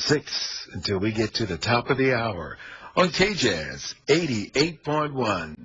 6 until we get to the top of the hour on KJazz 88.1.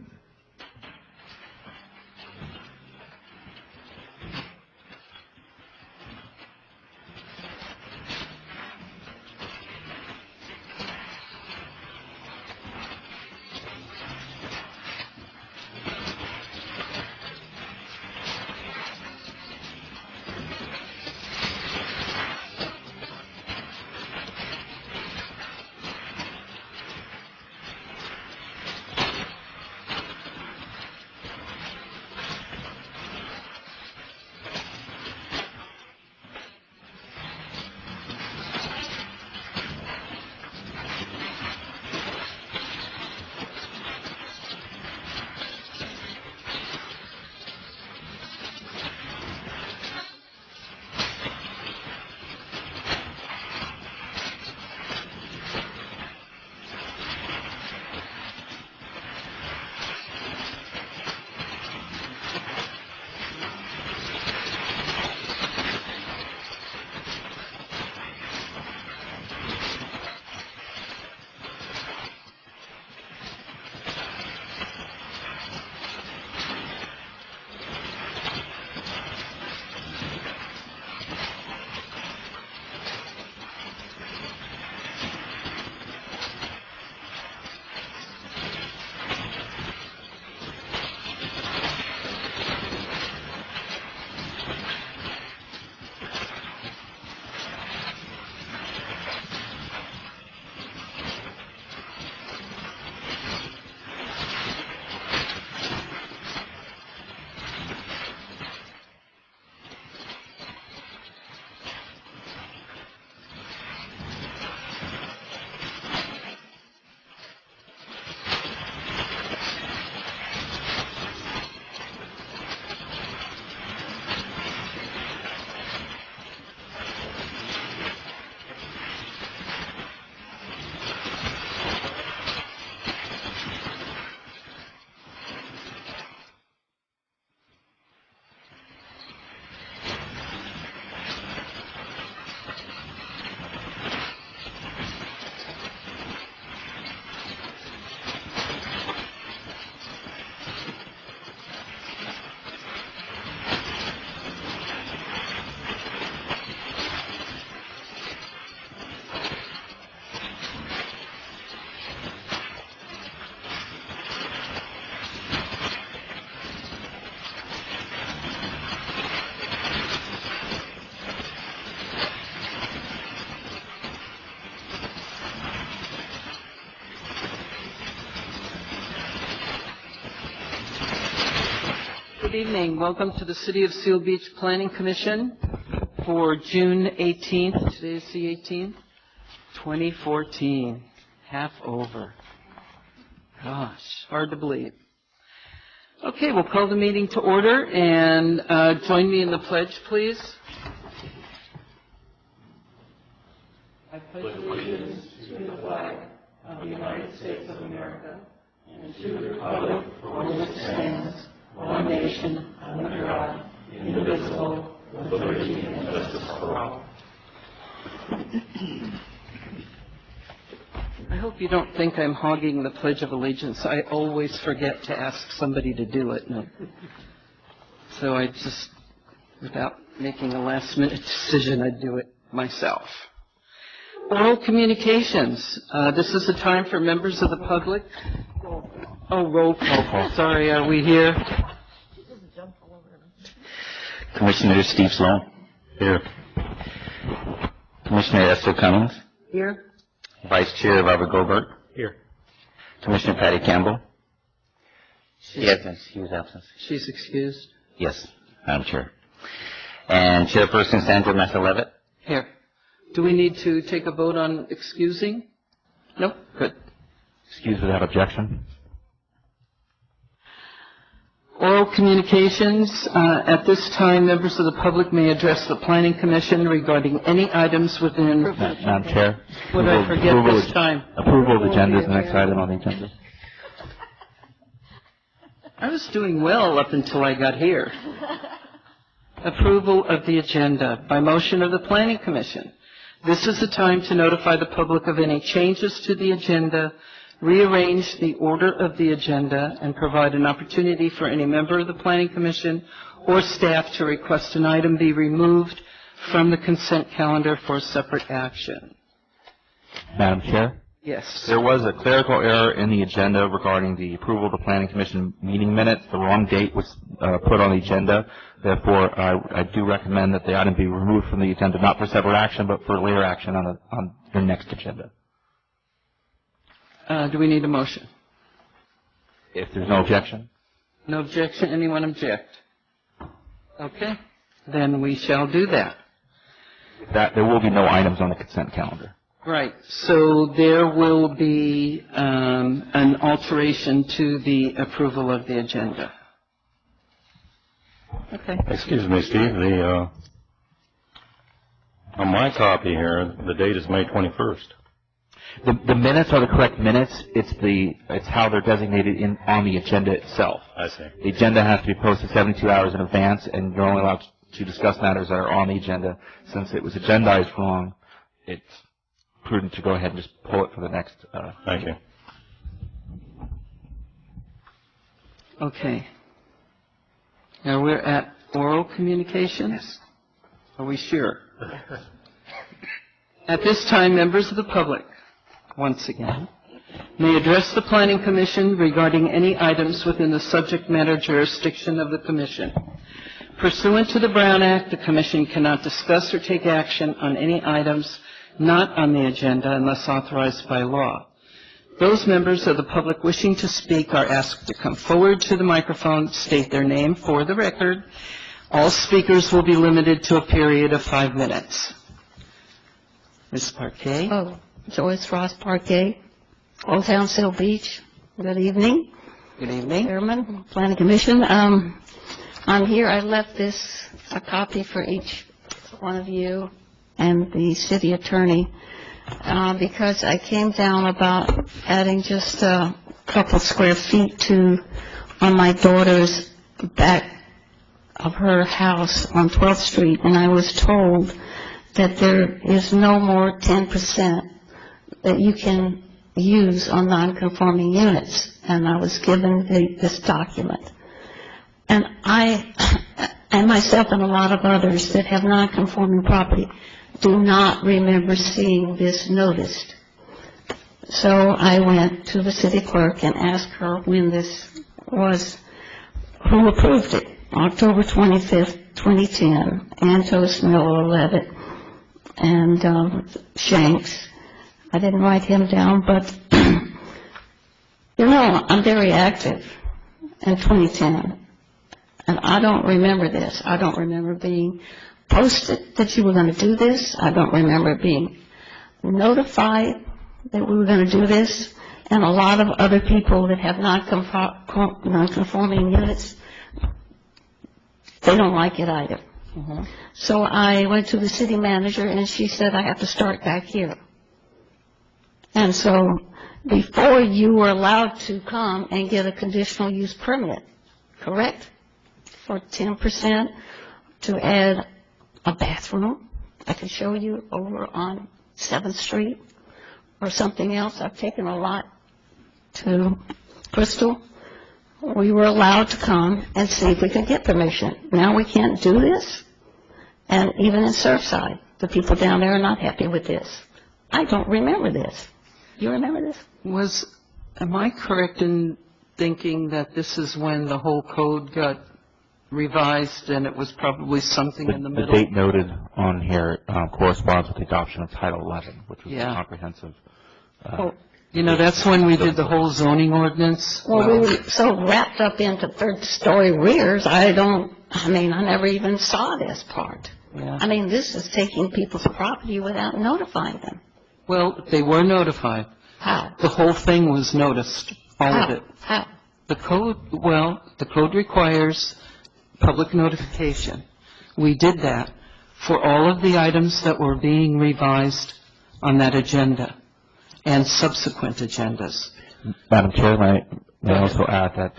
Good evening. Welcome to the City of Seal Beach Planning Commission for June 18th. Today is the 18th, 2014. Half over. Gosh, hard to believe. Okay, we'll call the meeting to order and join me in the pledge, please. I pledge allegiance to the flag of the United States of America and to the republic for which it stands, one nation, under God, indivisible, with liberty and justice for all. I hope you don't think I'm hogging the Pledge of Allegiance. I always forget to ask somebody to do it. So I just, without making a last-minute decision, I do it myself. Oral communications. This is the time for members of the public. Oh, roll call. Sorry, are we here? Commissioner Steve Sloan. Here. Commissioner Esther Cummings. Here. Vice Chair Robert Goldberg. Here. Commissioner Patty Campbell. She was absent. She's excused. Yes, Madam Chair. And Chairperson Sandra Massa-Levitt. Here. Do we need to take a vote on excusing? Nope. Good. Excused without objection. Oral communications. At this time, members of the public may address the Planning Commission regarding any items within... Madam Chair. What did I forget this time? Approval of the agenda is the next item on the agenda. I was doing well up until I got here. Approval of the agenda by motion of the Planning Commission. This is the time to notify the public of any changes to the agenda, rearrange the order of the agenda, and provide an opportunity for any member of the Planning Commission or staff to request an item be removed from the consent calendar for separate action. Madam Chair, Yes. there was a clerical error in the agenda regarding the approval of the Planning Commission meeting minutes. The wrong date was put on the agenda. Therefore, I do recommend that the item be removed from the agenda, not for separate action, but for later action on the next agenda. Do we need a motion? If there's no objection. No objection. Anyone object? Okay. Then we shall do that. There will be no items on the consent calendar. Right. So there will be an alteration to the approval of the agenda. Okay. Excuse me, Steve, on my copy here, the date is May 21st. The minutes are the correct minutes. It's how they're designated on the agenda itself. I see. The agenda has to be posted 72 hours in advance, and you're only allowed to discuss matters that are on the agenda. Since it was agendized wrong, it's prudent to go ahead and just pull it for the next. Thank you. Okay. Now we're at oral communications? Are we sure? At this time, members of the public, once again, may address the Planning Commission regarding any items within the subject matter jurisdiction of the Commission. Pursuant to the Brown Act, the Commission cannot discuss or take action on any items not on the agenda unless authorized by law. Those members of the public wishing to speak are asked to come forward to the microphone, state their name for the record. All speakers will be limited to a period of 5 minutes. Ms. Parquet? Oh, Joyce Ross Parquet, Old Town Seal Beach. Good evening, Good evening. Chairman, Planning Commission. I'm here. I left a copy for each one of you and the city attorney because I came down about adding just a couple square feet on my daughter's back of her house on 12th Street, and I was told that there is no more 10% that you can use on non-conforming units, and I was given this document. And I, and myself and a lot of others that have non-conforming property, do not remember seeing this noticed. So I went to the city clerk and asked her when this was, who approved it. October 25th, 2010, Antos, Miller, Levitt, and Shanks. I didn't write him down, but, I'm very active in 2010, and I don't remember this. I don't remember being posted that you were going to do this. I don't remember being notified that we were going to do this, and a lot of other people that have non-conforming units, they don't like it either. Mm-hmm. So I went to the city manager, and she said I have to start back here. And so before you were allowed to come and get a conditional use permit, correct, for 10% to add a bathroom. I can show you over on 7th Street or something else. I've taken a lot to Crystal. We were allowed to come and see if we could get permission. Now we can't do this. And even in Surfside, the people down there are not happy with this. I don't remember this. You remember this? Am I correct in thinking that this is when the whole code got revised and it was probably something in the middle? The date noted on here corresponds with the adoption of Title 11, which was a comprehensive. That's when we did the whole zoning ordinance. Well, we were so wrapped up into third-story rears, I never even saw this part. Yeah. This is taking people's property without notifying them. Well, they were notified. How? The whole thing was noticed, all of it. How? The code requires public notification. We did that for all of the items that were being revised on that agenda and subsequent agendas. Madam Chair, may I also add that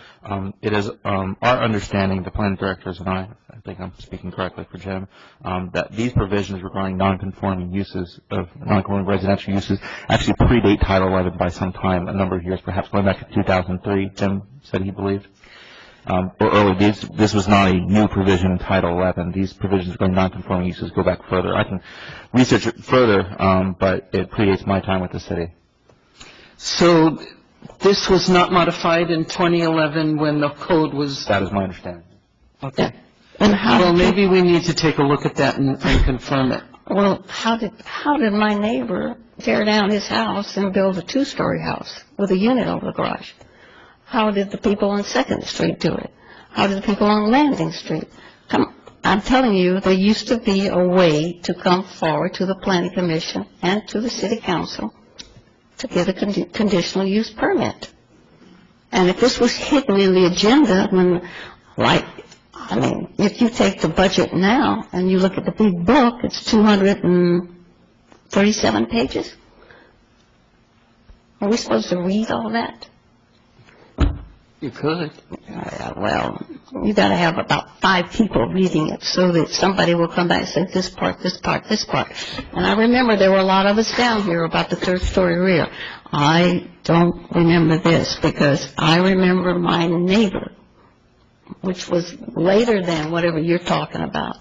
it is our understanding, the planning directors and I think I'm speaking correctly for Jim, that these provisions regarding non-conforming uses of non-conforming residential uses actually predate Title 11 by some time, a number of years, perhaps going back to 2003, Jim said he believed. Or early. This was not a new provision in Title 11. These provisions regarding non-conforming uses go back further. I can research it further, but it predates my time with the city. So this was not modified in 2011 when the code was... That is my understanding. Okay. And how? Well, maybe we need to take a look at that and confirm it. Well, how did my neighbor tear down his house and build a 2-story house with a unit over the garage? How did the people on 2nd Street do it? How did the people on Landing Street? I'm telling you, there used to be a way to come forward to the Planning Commission and to the City Council to get a conditional use permit. And if this was hidden in the agenda, if you take the budget now and you look at the big book, it's 237 pages. Are we supposed to read all that? You could. Well, you got to have about 5 people reading it so that somebody will come back and say this part, this part, this part. And I remember there were a lot of us down here about the 3rd-story rear. I don't remember this because I remember my neighbor, which was later than whatever you're talking about.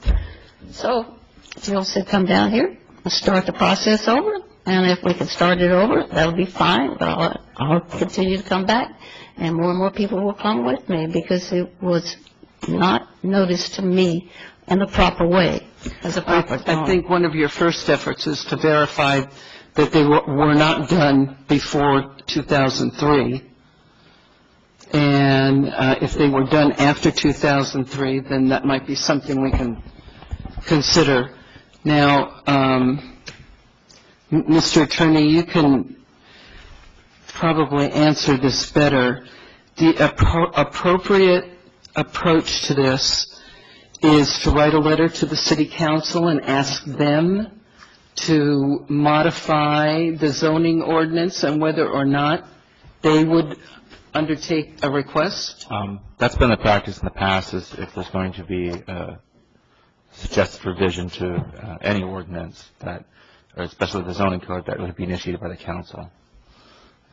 So Jill said, come down here and start the process over. And if we can start it over, that'll be fine. But I'll continue to come back. And more people will come with me because it was not noticed to me in the proper way, as a proper I think one of your first efforts is to verify that they were not done before 2003. And if they were done after 2003, then that might be something we can consider. Now, Mr. Attorney, you can probably answer this better. The appropriate approach to this is to write a letter to the City Council and ask them to modify the zoning ordinance and whether or not they would undertake a request? That's been the practice in the past, is if there's going to be a suggested revision to any ordinance, that, or especially the zoning code, that would be initiated by the council.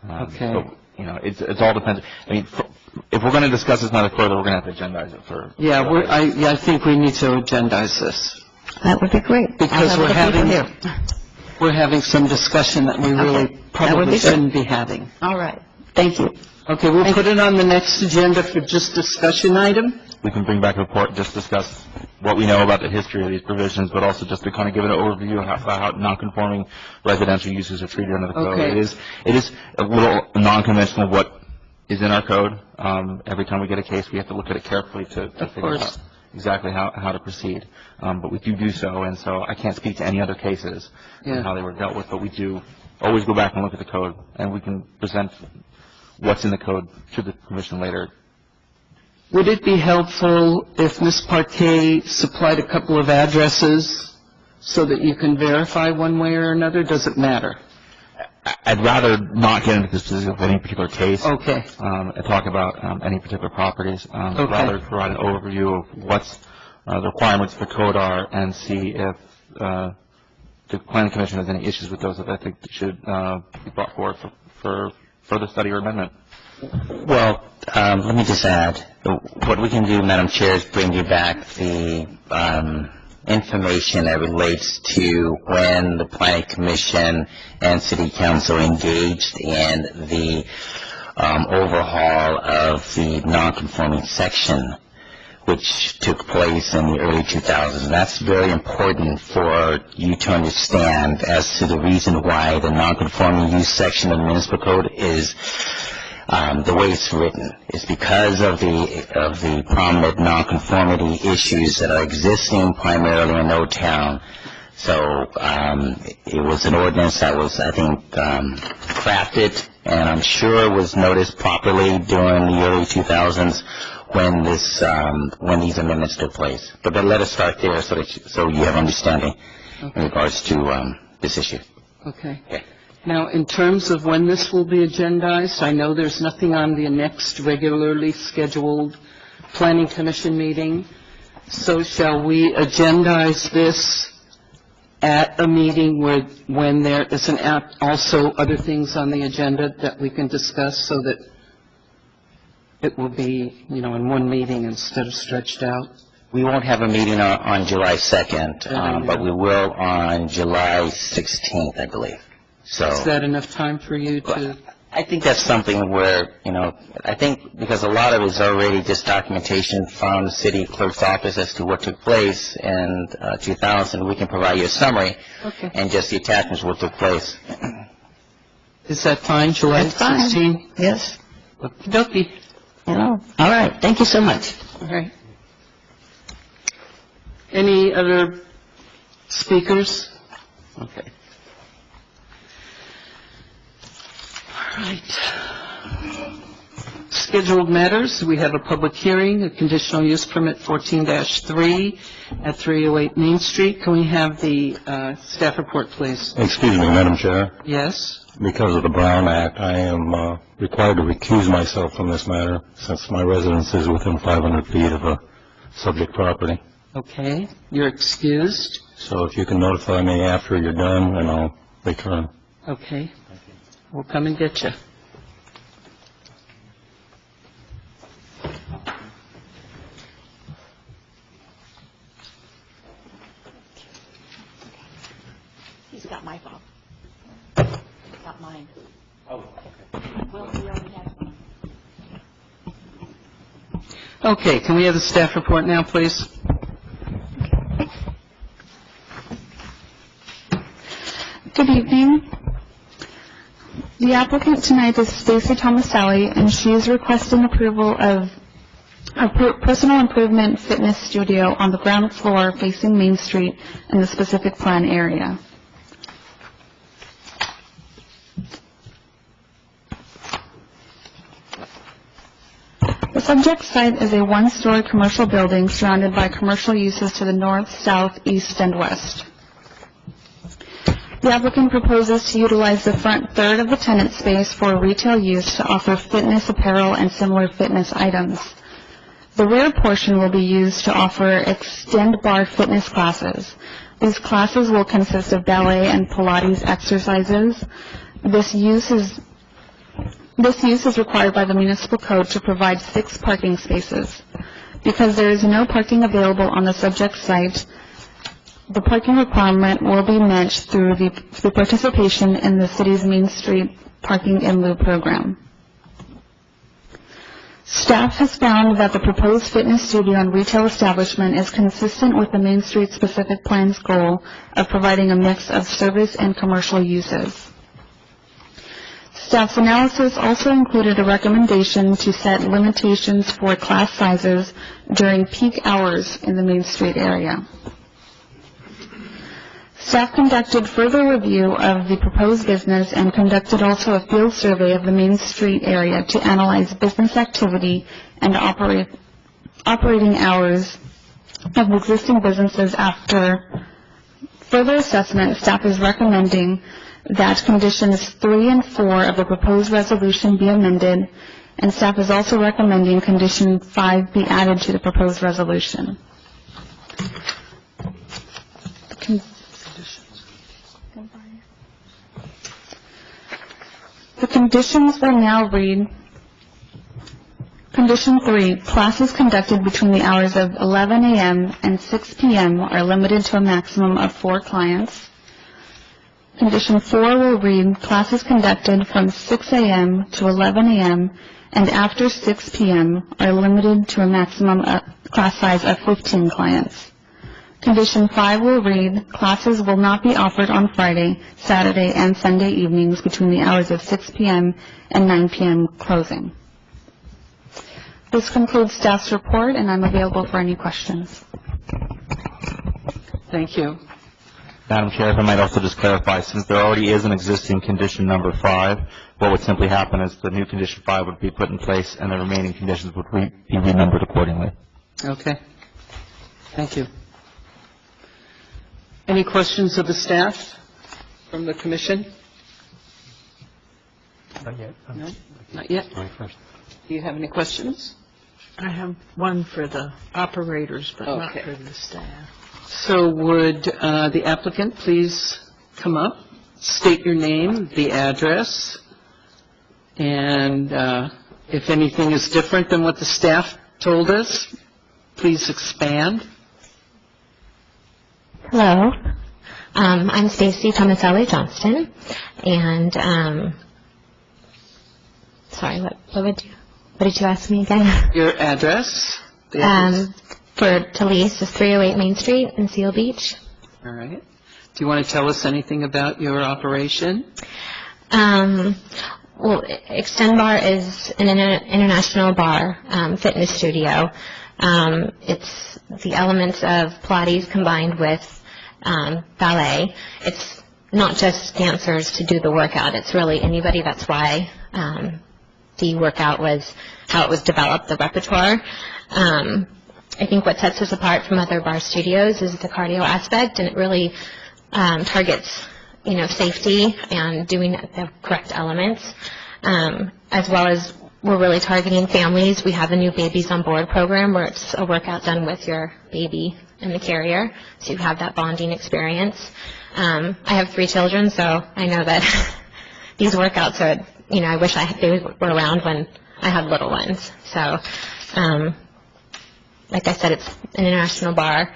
Okay. So, it all depends. I mean, if we're going to discuss this matter further, we're going to have to agendize it for... Yeah, I think we need to agendize this. That would be great. Because we're having some discussion that we really probably shouldn't be having. All right. Thank you. Okay, we'll put it on the next agenda for just discussion item. We can bring back a report, just discuss what we know about the history of these provisions, but also just to kind of give an overview of how non-conforming residential uses are treated under the code. Okay. It is a little non-conventional what is in our code. Every time we get a case, we have to look at it carefully to figure out exactly how to proceed. But we do so, and so I can't speak to any other cases and how they were dealt with, but we do always go back and look at the code, and we can present what's in the code to the commission later. Would it be helpful if Ms. Parquet supplied a couple of addresses so that you can verify one way or another? Does it matter? I'd rather not get into the specifics of any particular case. Okay. And talk about any particular properties. Rather provide an overview of what's the requirements for code are and see if the Planning Commission has any issues with those that I think should be brought forward for further study or amendment. Well, let me just add, what we can do, Madam Chair, is bring you back the information that relates to when the Planning Commission and City Council engaged in the overhaul of the non-conforming section, which took place in the early 2000s. And that's very important for you to understand as to the reason why the non-conforming use section of the municipal code is the way it's written. Is because of the prominent nonconformity issues that are existing primarily in O-Town. So it was an ordinance that was, I think, crafted and I'm sure was noticed properly during the early 2000s when these amendments took place. But let us start there so you have understanding in regards to this issue. Okay. Now, in terms of when this will be agendized, I know there's nothing on the next regularly scheduled Planning Commission meeting. So shall we agendize this at a meeting when there isn't also other things on the agenda that we can discuss so that it will be, in one meeting instead of stretched out? We won't have a meeting on July 2nd, but we will on July 16th, I believe. So Is that enough time for you to? I think that's something where, I think because a lot of it is already just documentation from the city clerk's office as to what took place in 2000, we can provide you a summary Okay. and just the attachments what took place. Is that fine, July That's fine. 16? Yes. Okey-dokey. All right. Thank you so much. All right. Any other speakers? Okay. All right. Scheduled matters, we have a public hearing, a conditional use permit 14-3 at 308 Main Street. Can we have the staff report, please? Excuse me, Madam Chair. Yes? Because of the Brown Act, I am required to recuse myself from this matter since my residence is within 500 feet of a subject property. Okay, you're excused. So if you can notify me after you're done, and I'll return. Okay. We'll come and get you. He's got my phone. Not mine. Oh, okay. Well, he already has one. Okay, can we have the staff report now, please? Good evening. The applicant tonight is Stacy Tomaselli, and she is requesting approval of a personal improvement fitness studio on the ground floor facing Main Street in the specific plan area. The subject site is a one-story commercial building surrounded by commercial uses to the north, south, east, and west. The applicant proposes to utilize the front third of the tenant space for retail use to offer fitness apparel and similar fitness items. The rear portion will be used to offer extend bar fitness classes. These classes will consist of ballet and Pilates exercises. This use is required by the municipal code to provide 6 parking spaces. Because there is no parking available on the subject site, the parking requirement will be met through the participation in the city's Main Street Parking in Lieu program. Staff has found that the proposed fitness studio and retail establishment is consistent with the Main Street specific plan's goal of providing a mix of service and commercial uses. Staff's analysis also included a recommendation to set limitations for class sizes during peak hours in the Main Street area. Staff conducted further review of the proposed business and conducted also a field survey of the Main Street area to analyze business activity and operating hours of existing businesses. After further assessment, staff is recommending that conditions 3 and 4 of the proposed resolution be amended, and staff is also recommending condition 5 be added to the proposed resolution. The conditions will now read, Condition 3, classes conducted between the hours of 11 a.m. and 6 p.m. are limited to a maximum of 4 clients. Condition 4 will read, classes conducted from 6 a.m. to 11 a.m. and after 6 p.m. are limited to a maximum class size of 15 clients. Condition 5 will read, classes will not be offered on Friday, Saturday, and Sunday evenings between the hours of 6 p.m. and 9 p.m. closing. This concludes staff's report, and I'm available for any questions. Thank you. Madam Chair, if I might also just clarify, since there already is an existing condition number 5, what would simply happen is the new condition 5 would be put in place and the remaining conditions would be renumbered accordingly. Okay. Thank you. Any questions of the staff from the commission? Not yet. No? Not yet? First. Do you have any questions? I have one for the operators, but not Okay. for the staff. So would the applicant please come up, state your name, the address, and if anything is different than what the staff told us, please expand. Hello, I'm Stacy Tomaselli Johnston, and sorry, what did you ask me again? Your address? The address. For Talese is 308 Main Street in Seal Beach. All right. Do you want to tell us anything about your operation? Well, Extend Bar is an international bar, fitness studio. It's the elements of Pilates combined with ballet. It's not just dancers to do the workout. It's really anybody. That's why the workout was how it was developed, the repertoire. I think what sets us apart from other bar studios is the cardio aspect, and it really targets, safety and doing the correct elements, as well as we're really targeting families. We have a new Babies on Board program where it's a workout done with your baby in the carrier, so you have that bonding experience. I have 3 children, so I know that these workouts are, I wish they were around when I had little ones. So, like I said, it's an international bar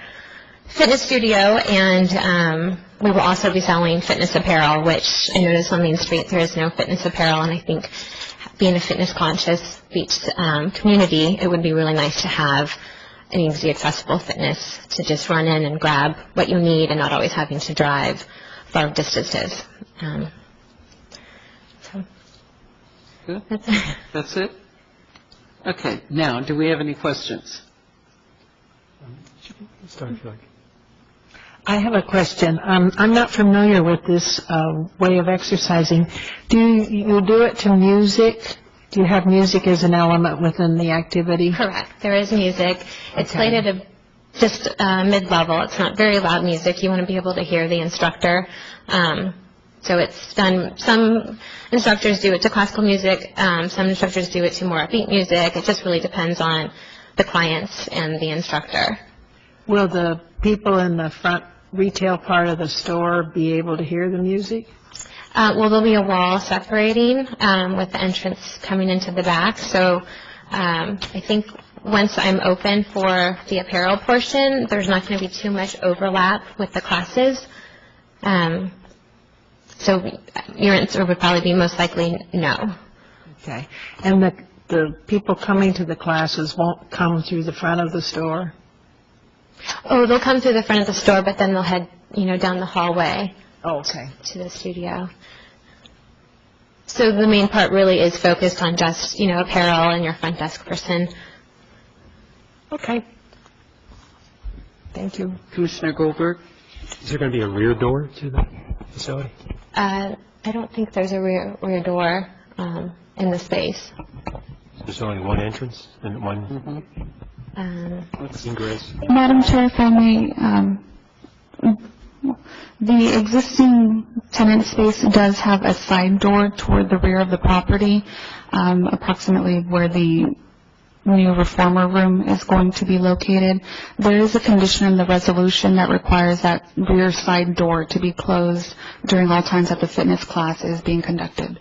fitness studio, and we will also be selling fitness apparel, which I noticed on Main Street there is no fitness apparel, and I think being a fitness-conscious beach community, it would be really nice to have an easy, accessible fitness to just run in and grab what you need and not always having to drive far distances. Good. That's it? Okay. Now, do we have any questions? I have a question. I'm not familiar with this way of exercising. Do you do it to music? Do you have music as an element within the activity? Correct. There is music. It's slated at just mid-level. It's not very loud music. You want to be able to hear the instructor. So it's done. Some instructors do it to classical music. Some instructors do it to more upbeat music. It just really depends on the clients and the instructor. Will the people in the front retail part of the store be able to hear the music? Well, there'll be a wall separating with the entrance coming into the back. So I think once I'm open for the apparel portion, there's not going to be too much overlap with the classes. So your answer would probably be most likely no. Okay. And the people coming to the classes won't come through the front of the store? Oh, they'll come through the front of the store, but then they'll head, down the hallway. Oh, okay. To the studio. So the main part really is focused on just, apparel and your front desk person. Okay. Thank you. Commissioner Goldberg? Is there going to be a rear door to the facility? I don't think there's a rear door in the space. There's only one entrance and one ingress? Madam Chair, if I may, the existing tenant space does have a side door toward the rear of the property, approximately where the new reformer room is going to be located. There is a condition in the resolution that requires that rear side door to be closed during all times that the fitness class is being conducted.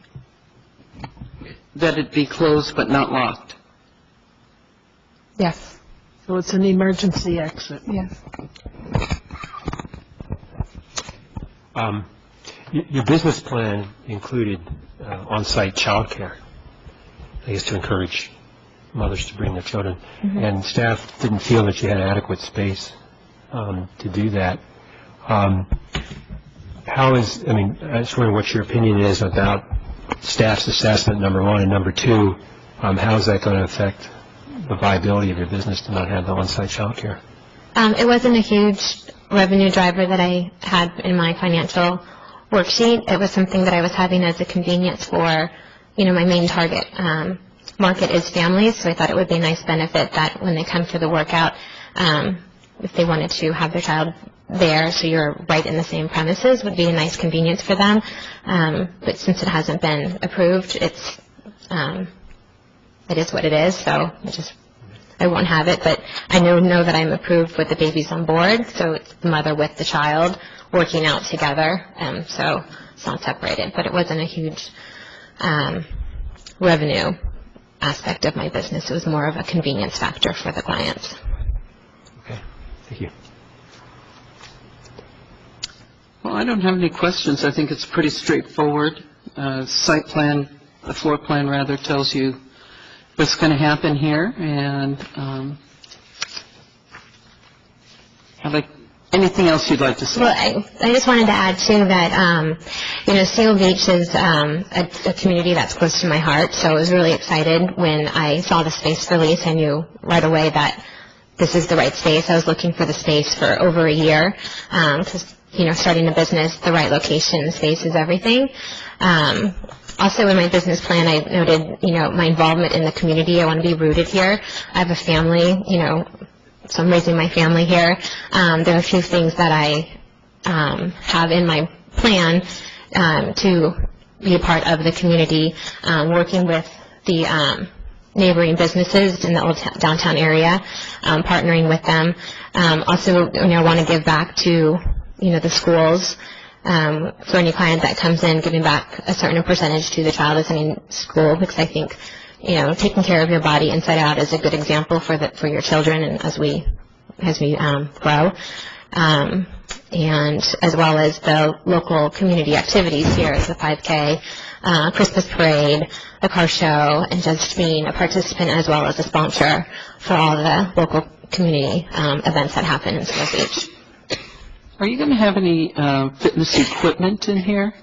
That it be closed but not locked? Yes. So it's an emergency exit. Yes. Your business plan included on-site childcare, I guess, to encourage mothers to bring their children. Mm-hmm. And staff didn't feel that you had adequate space to do that. I was wondering what your opinion is about staff's assessment, number one, and number two, how is that going to affect the viability of your business to not have the on-site childcare? It wasn't a huge revenue driver that I had in my financial worksheet. It was something that I was having as a convenience for, my main target market is families, so I thought it would be a nice benefit that when they come to the workout, if they wanted to have their child there, so you're right in the same premises, would be a nice convenience for them. But since it hasn't been approved, it is what it is, so I won't have it. But I know that I'm approved with the babies on board, so it's the mother with the child working out together, so it's not separated. But it wasn't a huge revenue aspect of my business. It was more of a convenience factor for the clients. Okay, thank you. Well, I don't have any questions. I think it's pretty straightforward. Site plan, the floor plan rather, tells you what's going to happen here, and I'd like anything else you'd like to say. Well, I just wanted to add, too, that, Seal Beach is a community that's close to my heart, so I was really excited when I saw the space for lease. I knew right away that this is the right space. I was looking for the space for over a year, because, starting a business, the right location, space is everything. Also, in my business plan, I noted, my involvement in the community. I want to be rooted here. I have a family, so I'm raising my family here. There are a few things that I have in my plan to be a part of the community, working with the neighboring businesses in the old downtown area, partnering with them. Also, I want to give back to, the schools. For any client that comes in, giving back a certain percentage to the child attending school, because I think, taking care of your body inside out is a good example for your children, and as we grow, and as well as the local community activities here, the 5K, Christmas parade, the car show, and just being a participant as well as a sponsor for all the local community events that happen in Seal Beach. Are you going to have any fitness equipment in here?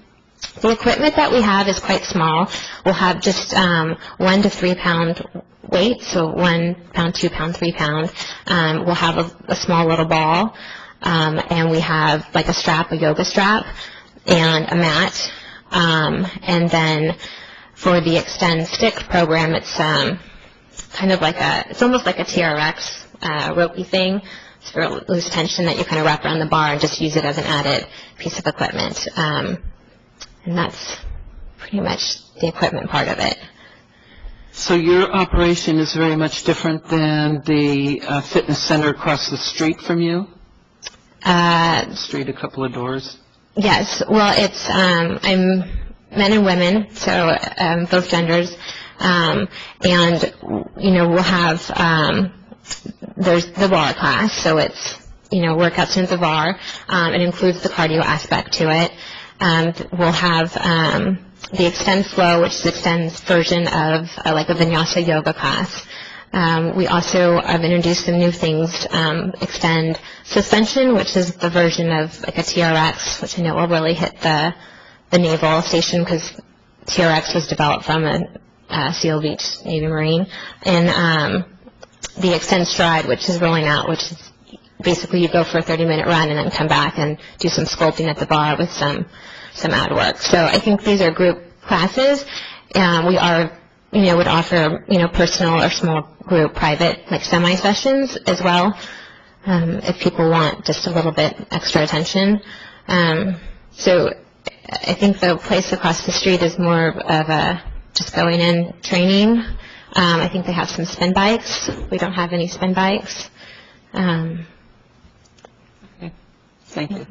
The equipment that we have is quite small. We'll have just 1 to 3 pound weight, so 1 pound, 2 pound, 3 pound. We'll have a small little ball, and we have like a yoga strap, and a mat. And then for the Extend Stick program, it's kind of like it's almost like a TRX ropey thing. It's for loose tension that you kind of wrap around the bar and just use it as an added piece of equipment. And that's pretty much the equipment part of it. So your operation is very much different than the fitness center across the street from you? Street, a couple of doors? Yes. Well, it's I'm men and women, so both genders. And, we'll have there's the bar class, so it's, workouts in the bar. It includes the cardio aspect to it. We'll have the Extend Flow, which is Extend's version of like a Vinyasa yoga class. We also have introduced some new things, Extend Suspension, which is the version of like a TRX, which I know will really hit the naval station, because TRX was developed from a Seal Beach Navy Marine. And the Extend Stride, which is rolling out, which is basically you go for a 30-minute run and then come back and do some sculpting at the bar with some ad work. So I think these are group classes. We are, would offer, personal or small group private, like semi-sessions as well, if people want just a little bit extra attention. So I think the place across the street is more of just going in, training. I think they have some spin bikes. We don't have any spin bikes. Okay. Thank you.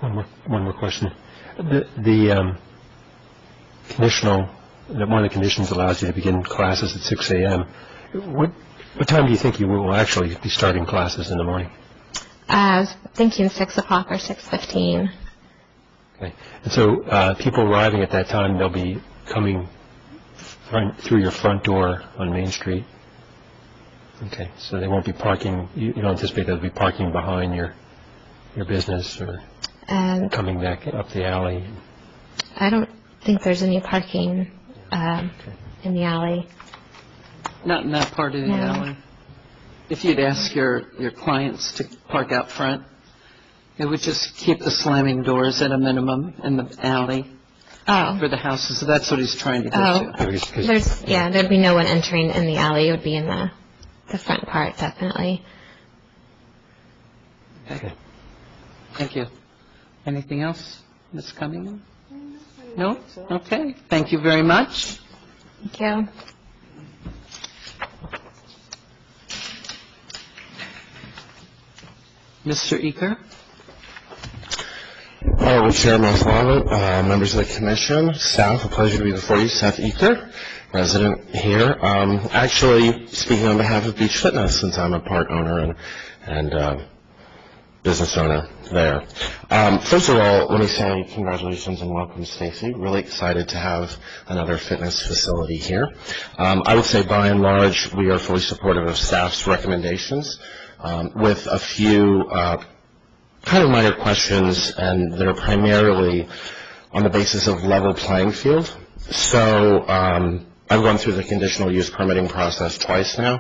One more question. The conditional, that one of the conditions allows you to begin classes at 6 a.m. What time do you think you will actually be starting classes in the morning? I was thinking 6 o'clock or 6:15. Okay. And so people arriving at that time, they'll be coming through your front door on Main Street? Okay. So they won't be parking, you don't anticipate they'll be parking behind your business or coming back up the alley? I don't think there's any parking in the alley. Not in that part of the alley. If you'd ask your clients to park out front, it would just keep the slamming doors at a minimum in the alley for the houses. So that's what he's trying to get to. There'd be no one entering in the alley. It would be in the front part, definitely. Okay. Thank you. Anything else, Ms. Cunningham? No? Okay. Thank you very much. Thank you. Mr. Eaker? Honorable Chair Maslava, members of the Commission, staff, a pleasure to be before you. Seth Eaker, resident here. Actually, speaking on behalf of Beach Fitness, since I'm a part owner and business owner there. First of all, let me say congratulations and welcome, Stacy. Really excited to have another fitness facility here. I would say, by and large, we are fully supportive of staff's recommendations, with a few kind of minor questions, and that are primarily on the basis of level playing field. So I've gone through the conditional use permitting process twice now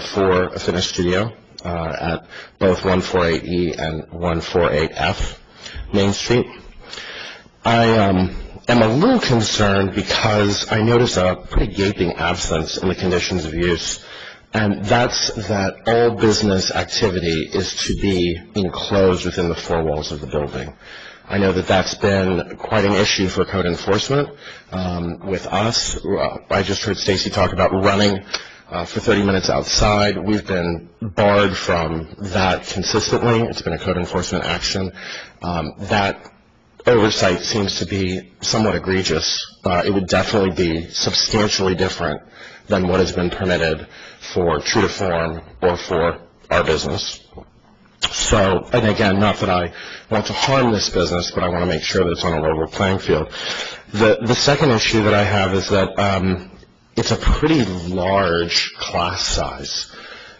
for a fitness studio at both 148E and 148F Main Street. I am a little concerned because I notice a pretty gaping absence in the conditions of use, and that's that all business activity is to be enclosed within the four walls of the building. I know that that's been quite an issue for code enforcement with us. I just heard Stacy talk about running for 30 minutes outside. We've been barred from that consistently. It's been a code enforcement action. That oversight seems to be somewhat egregious. It would definitely be substantially different than what has been permitted for True to Form or for our business. So, and again, not that I want to harm this business, but I want to make sure that it's on a level playing field. The second issue that I have is that it's a pretty large class size.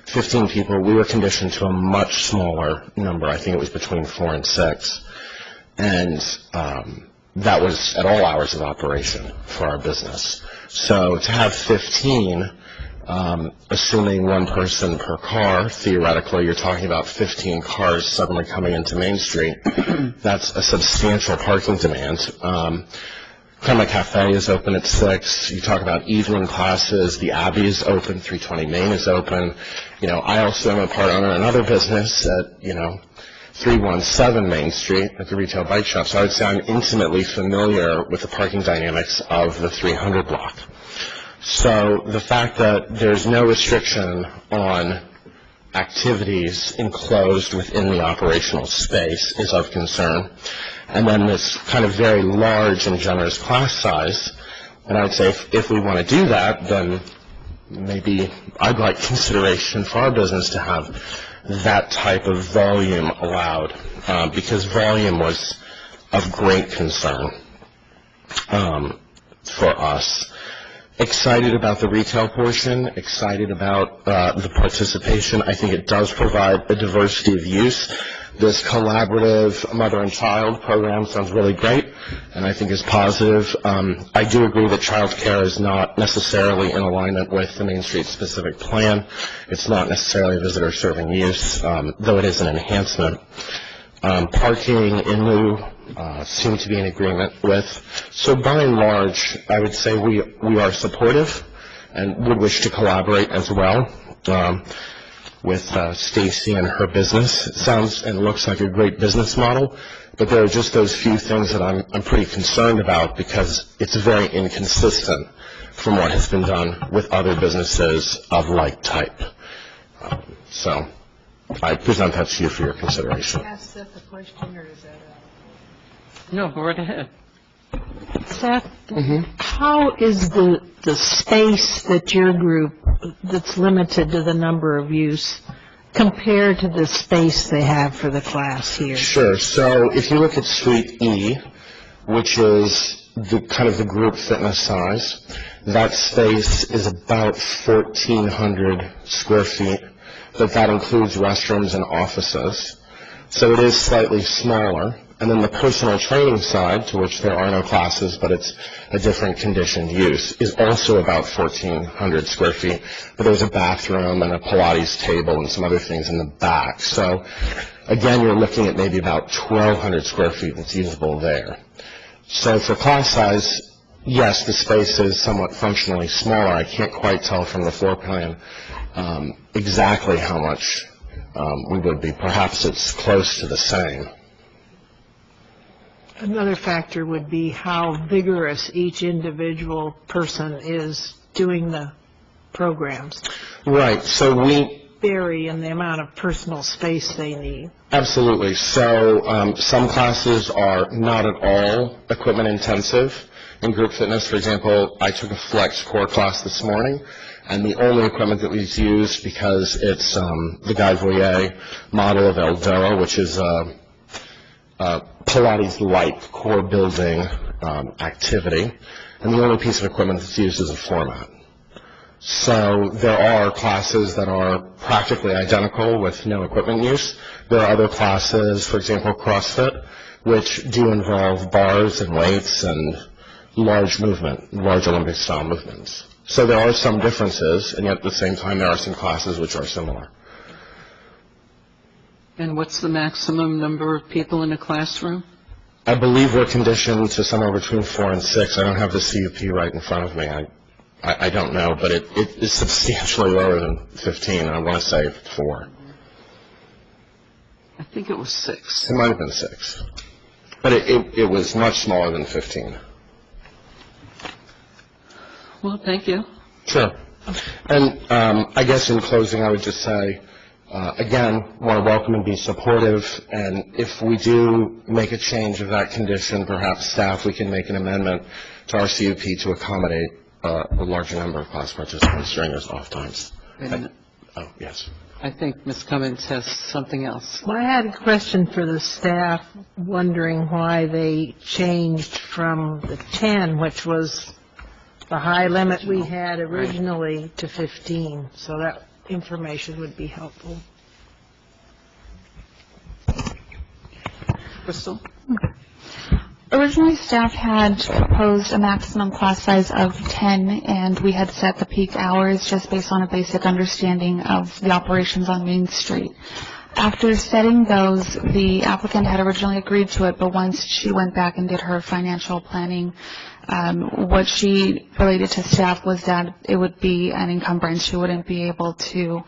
15 people. We were conditioned to a much smaller number. I think it was between 4 and 6. And that was at all hours of operation for our business. So to have 15, assuming one person per car, theoretically, you're talking about 15 cars suddenly coming into Main Street. That's a substantial parking demand. Karma Cafe is open at 6. You talk about evening classes. The Abbey is open. 320 Main is open. You know, I also am a part owner in another business at, 317 Main Street at the retail bike shop. So I would say I'm intimately familiar with the parking dynamics of the 300 block. So the fact that there's no restriction on activities enclosed within the operational space is of concern. And then this kind of very large and generous class size, and I would say if we want to do that, then maybe I'd like consideration for our business to have that type of volume allowed, because volume was of great concern for us. Excited about the retail portion, excited about the participation. I think it does provide a diversity of use. This collaborative mother and child program sounds really great, and I think is positive. I do agree that child care is not necessarily in alignment with the Main Street specific plan. It's not necessarily a visitor serving use, though it is an enhancement. Parking in lieu seem to be in agreement with. So by and large, I would say we are supportive and would wish to collaborate as well with Stacy and her business. It sounds and looks like a great business model, but there are just those few things that I'm pretty concerned about, because it's very inconsistent from what has been done with other businesses of like type. So I present that to you for your consideration. Ask Seth a question, or is that No, go right ahead. Seth, how is the space that your group, that's limited to the number of use, compared to the space they have for the class here? Sure. So if you look at Suite E, which is the kind of the group fitness size, that space is about 1,400 square feet, but that includes restrooms and offices. So it is slightly smaller. And then the personal training side, to which there are no classes, but it's a different conditioned use, is also about 1,400 square feet. But there's a bathroom and a Pilates table and some other things in the back. So, again, you're looking at maybe about 1,200 square feet that's usable there. So for class size, yes, the space is somewhat functionally smaller. I can't quite tell from the floor plan exactly how much we would be. Perhaps it's close to the same. Another factor would be how vigorous each individual person is doing the programs. Right, so we Vary in the amount of personal space they need. Absolutely. So some classes are not at all equipment intensive. In group fitness, for example, I took a flex core class this morning, and the only equipment that was used, because it's the Guy Voyer model of Eldera, which is a Pilates-like core building activity, and the only piece of equipment that's used is a floor mat. So there are classes that are practically identical with no equipment use. There are other classes, for example, CrossFit, which do involve bars and weights and large Olympic-style movements. So there are some differences, and yet at the same time there are some classes which are similar. And what's the maximum number of people in a classroom? I believe we're conditioned to somewhere between 4 and 6. I don't have the CUP right in front of me. I don't know, but it is substantially lower than 15. I want to say 4. I think it was 6. It might have been 6. But it was much smaller than 15. Well, thank you. Sure. And I guess in closing, I would just say, again, want to welcome and be supportive. And if we do make a change of that condition, perhaps staff, we can make an amendment to our CUP to accommodate a larger number of class participants during those off times. Yes. I think Ms. Cummins has something else. Well, I had a question for the staff, wondering why they changed from the 10, which was the high limit we had originally, to 15. So that information would be helpful. Crystal? Originally, staff had proposed a maximum class size of 10, and we had set the peak hours just based on a basic understanding of the operations on Main Street. After setting those, the applicant had originally agreed to it, but once she went back and did her financial planning, what she related to staff was that it would be an encumbrance. She wouldn't be able to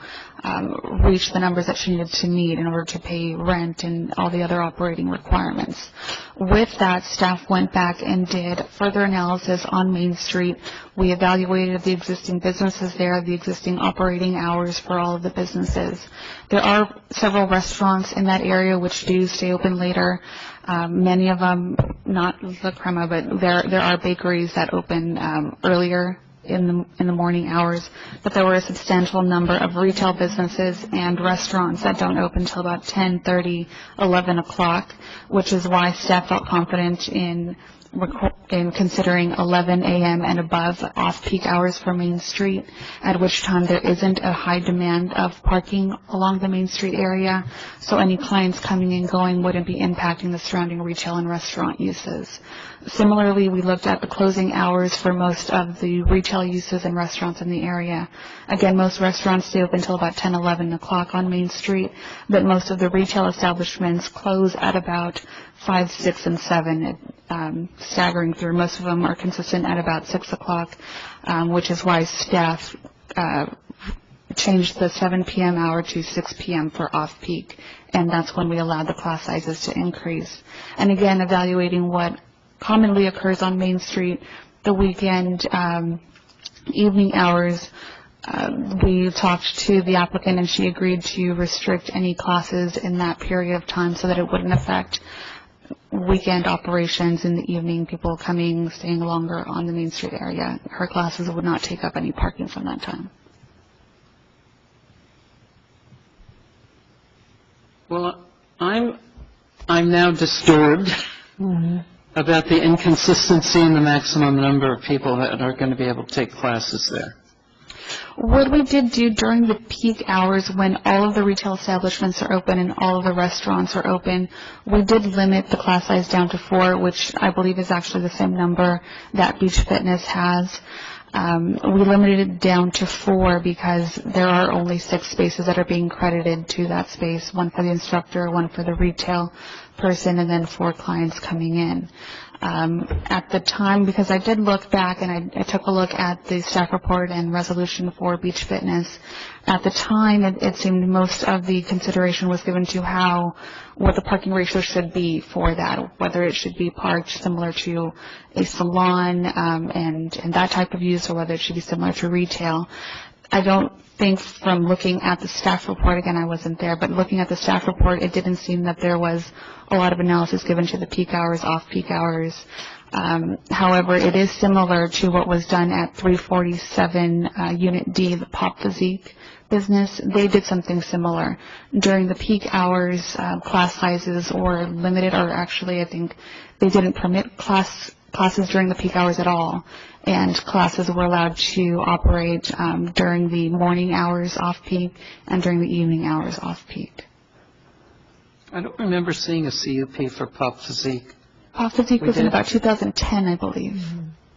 reach the numbers that she needed to meet in order to pay rent and all the other operating requirements. With that, staff went back and did further analysis on Main Street. We evaluated the existing businesses there, the existing operating hours for all of the businesses. There are several restaurants in that area which do stay open later. Many of them, not La Crema, but there are bakeries that open earlier in the morning hours, but there were a substantial number of retail businesses and restaurants that don't open until about 10:30, 11 o'clock, which is why staff felt confident in considering 11 a.m. and above off-peak hours for Main Street, at which time there isn't a high demand of parking along the Main Street area, so any clients coming and going wouldn't be impacting the surrounding retail and restaurant uses. Similarly, we looked at the closing hours for most of the retail uses and restaurants in the area. Again, most restaurants stay open until about 10, 11 o'clock on Main Street, but most of the retail establishments close at about 5, 6, and 7, staggering through. Most of them are consistent at about 6 o'clock, which is why staff changed the 7 p.m. hour to 6 p.m. for off-peak, and that's when we allowed the class sizes to increase. And again, evaluating what commonly occurs on Main Street, the weekend, evening hours, we talked to the applicant and she agreed to restrict any classes in that period of time so that it wouldn't affect weekend operations in the evening, people coming, staying longer on the Main Street area. Her classes would not take up any parking from that time. Well, I'm now disturbed about the inconsistency in the maximum number of people that are going to be able to take classes there. What we did do during the peak hours when all of the retail establishments are open and all of the restaurants are open, we did limit the class size down to 4, which I believe is actually the same number that Beach Fitness has. We limited it down to 4 because there are only 6 spaces that are being credited to that space, 1 for the instructor, 1 for the retail person, and then 4 clients coming in. At the time, because I did look back and I took a look at the staff report and resolution for Beach Fitness, at the time, it seemed most of the consideration was given to what the parking ratio should be for that, whether it should be parked similar to a salon and that type of use, or whether it should be similar to retail. I don't think from looking at the staff report, again, I wasn't there, but looking at the staff report, it didn't seem that there was a lot of analysis given to the peak hours, off-peak hours. However, it is similar to what was done at 347 Unit D, the Pop Physique business. They did something similar. During the peak hours, class sizes were limited, or actually I think they didn't permit classes during the peak hours at all, and classes were allowed to operate during the morning hours off-peak and during the evening hours off-peak. I don't remember seeing a CUP for Pop Physique. Pop Physique was in about 2010, I believe.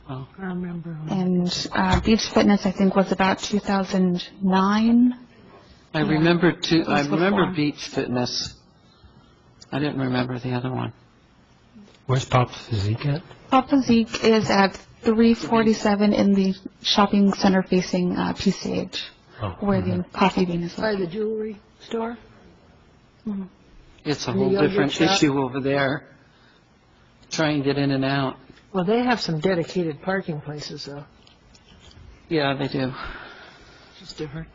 Oh. I remember. And Beach Fitness, I think, was about 2009. I remember before. Beach Fitness. I didn't remember the other one. Where's Pop Physique at? Pop Physique is at 347 in the shopping center facing PCH, where the Coffee Bean is By located. the jewelry store? It's a The whole yogurt different shop? issue over there. Try and get in and out. Well, they have some dedicated parking places, though. Yeah, they do. It's different.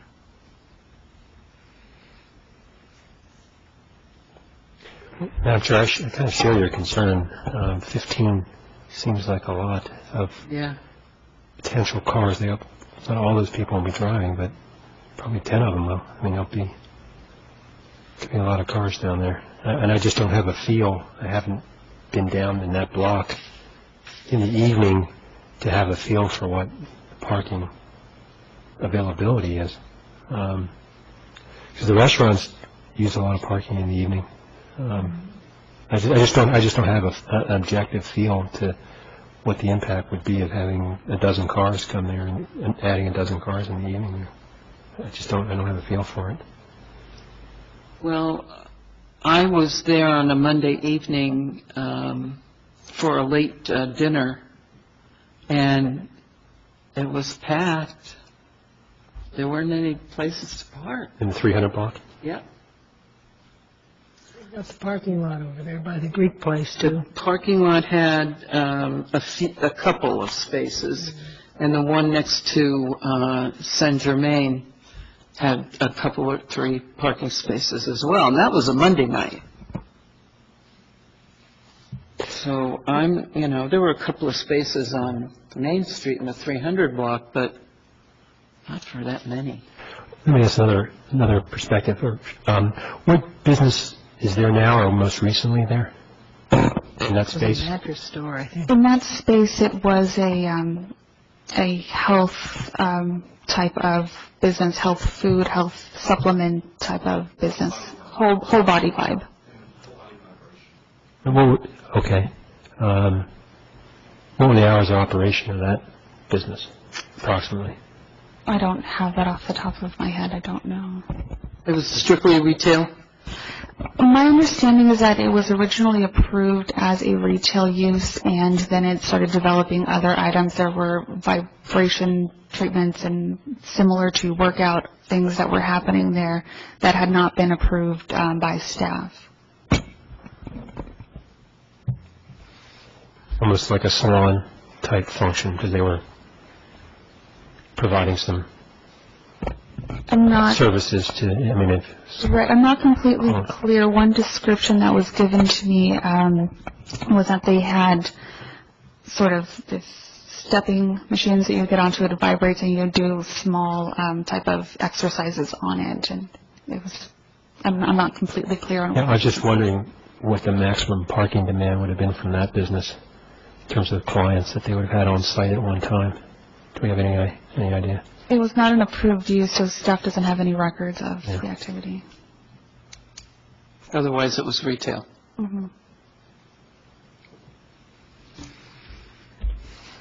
Madam Chair, I kind of share your concern. 15 seems like a lot of Yeah. potential cars. Not all those people will be driving, but probably 10 of them will. I mean, could be a lot of cars down there. And I just don't have a feel. I haven't been down in that block in the evening to have a feel for what parking availability is. Because the restaurants use a lot of parking in the evening. I just don't have an objective feel to what the impact would be of having a dozen cars come there and adding a dozen cars in the evening. I don't have a feel for it. Well, I was there on a Monday evening for a late dinner, and it was packed. There weren't any places to park. In the 300 block? Yeah. That's the parking lot over there by the Greek place, too. Parking lot had a couple of spaces, and the one next to Saint Germain had a couple or three parking spaces as well, and that was a Monday night. So there were a couple of spaces on Main Street in the 300 block, but not for that many. Let me ask another perspective. What business is there now or most recently there in that space? It was a mattress store, I think. In that space, it was a health type of business, health food, health supplement type of business, whole body vibe. Okay. What were the hours of operation of that business, approximately? I don't have that off the top of my head. I don't know. It was strictly retail? My understanding is that it was originally approved as a retail use, and then it started developing other items. There were vibration treatments and similar to workout things that were happening there that had not been approved by staff. Almost like a salon-type function, because they were providing some services to, Right, I'm not completely clear. One description that was given to me was that they had sort of this stepping machines that you get onto, it vibrates, and you do small type of exercises on it, and it was, I'm not completely clear on I was just wondering what the maximum parking demand would have been from that business in terms of clients that they would have had on site at one time. Do we have any idea? It was not an approved use, so staff doesn't have any records of the activity. Otherwise, it was retail. Mm-hmm.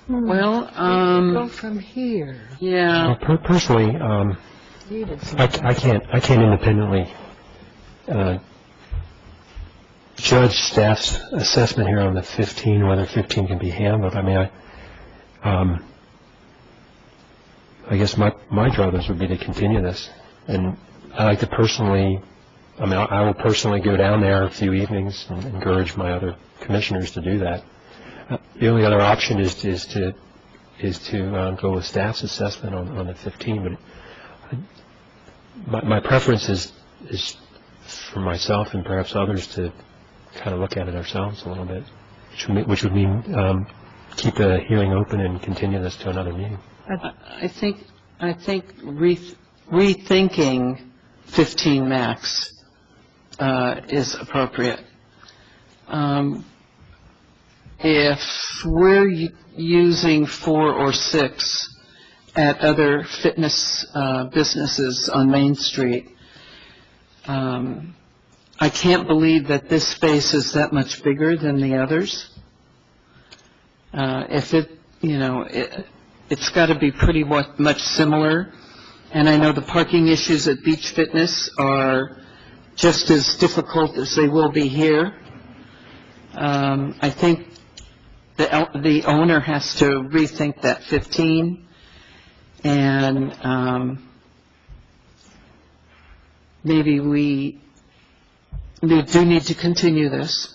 Well, Go from here. yeah. Well, personally, I can't independently judge staff's assessment here on the 15, whether 15 can be handled. I mean, I guess my druthers would be to continue this. And I like to personally, I will personally go down there a few evenings and encourage my other commissioners to do that. The only other option is to go with staff's assessment on the 15. But my preference is for myself and perhaps others to kind of look at it ourselves a little bit, which would mean keep the hearing open and continue this to another meeting. I think rethinking 15 max is appropriate. If we're using 4 or 6 at other fitness businesses on Main Street, I can't believe that this space is that much bigger than the others. If it's got to be pretty much similar. And I know the parking issues at Beach Fitness are just as difficult as they will be here. I think the owner has to rethink that 15, and maybe we do need to continue this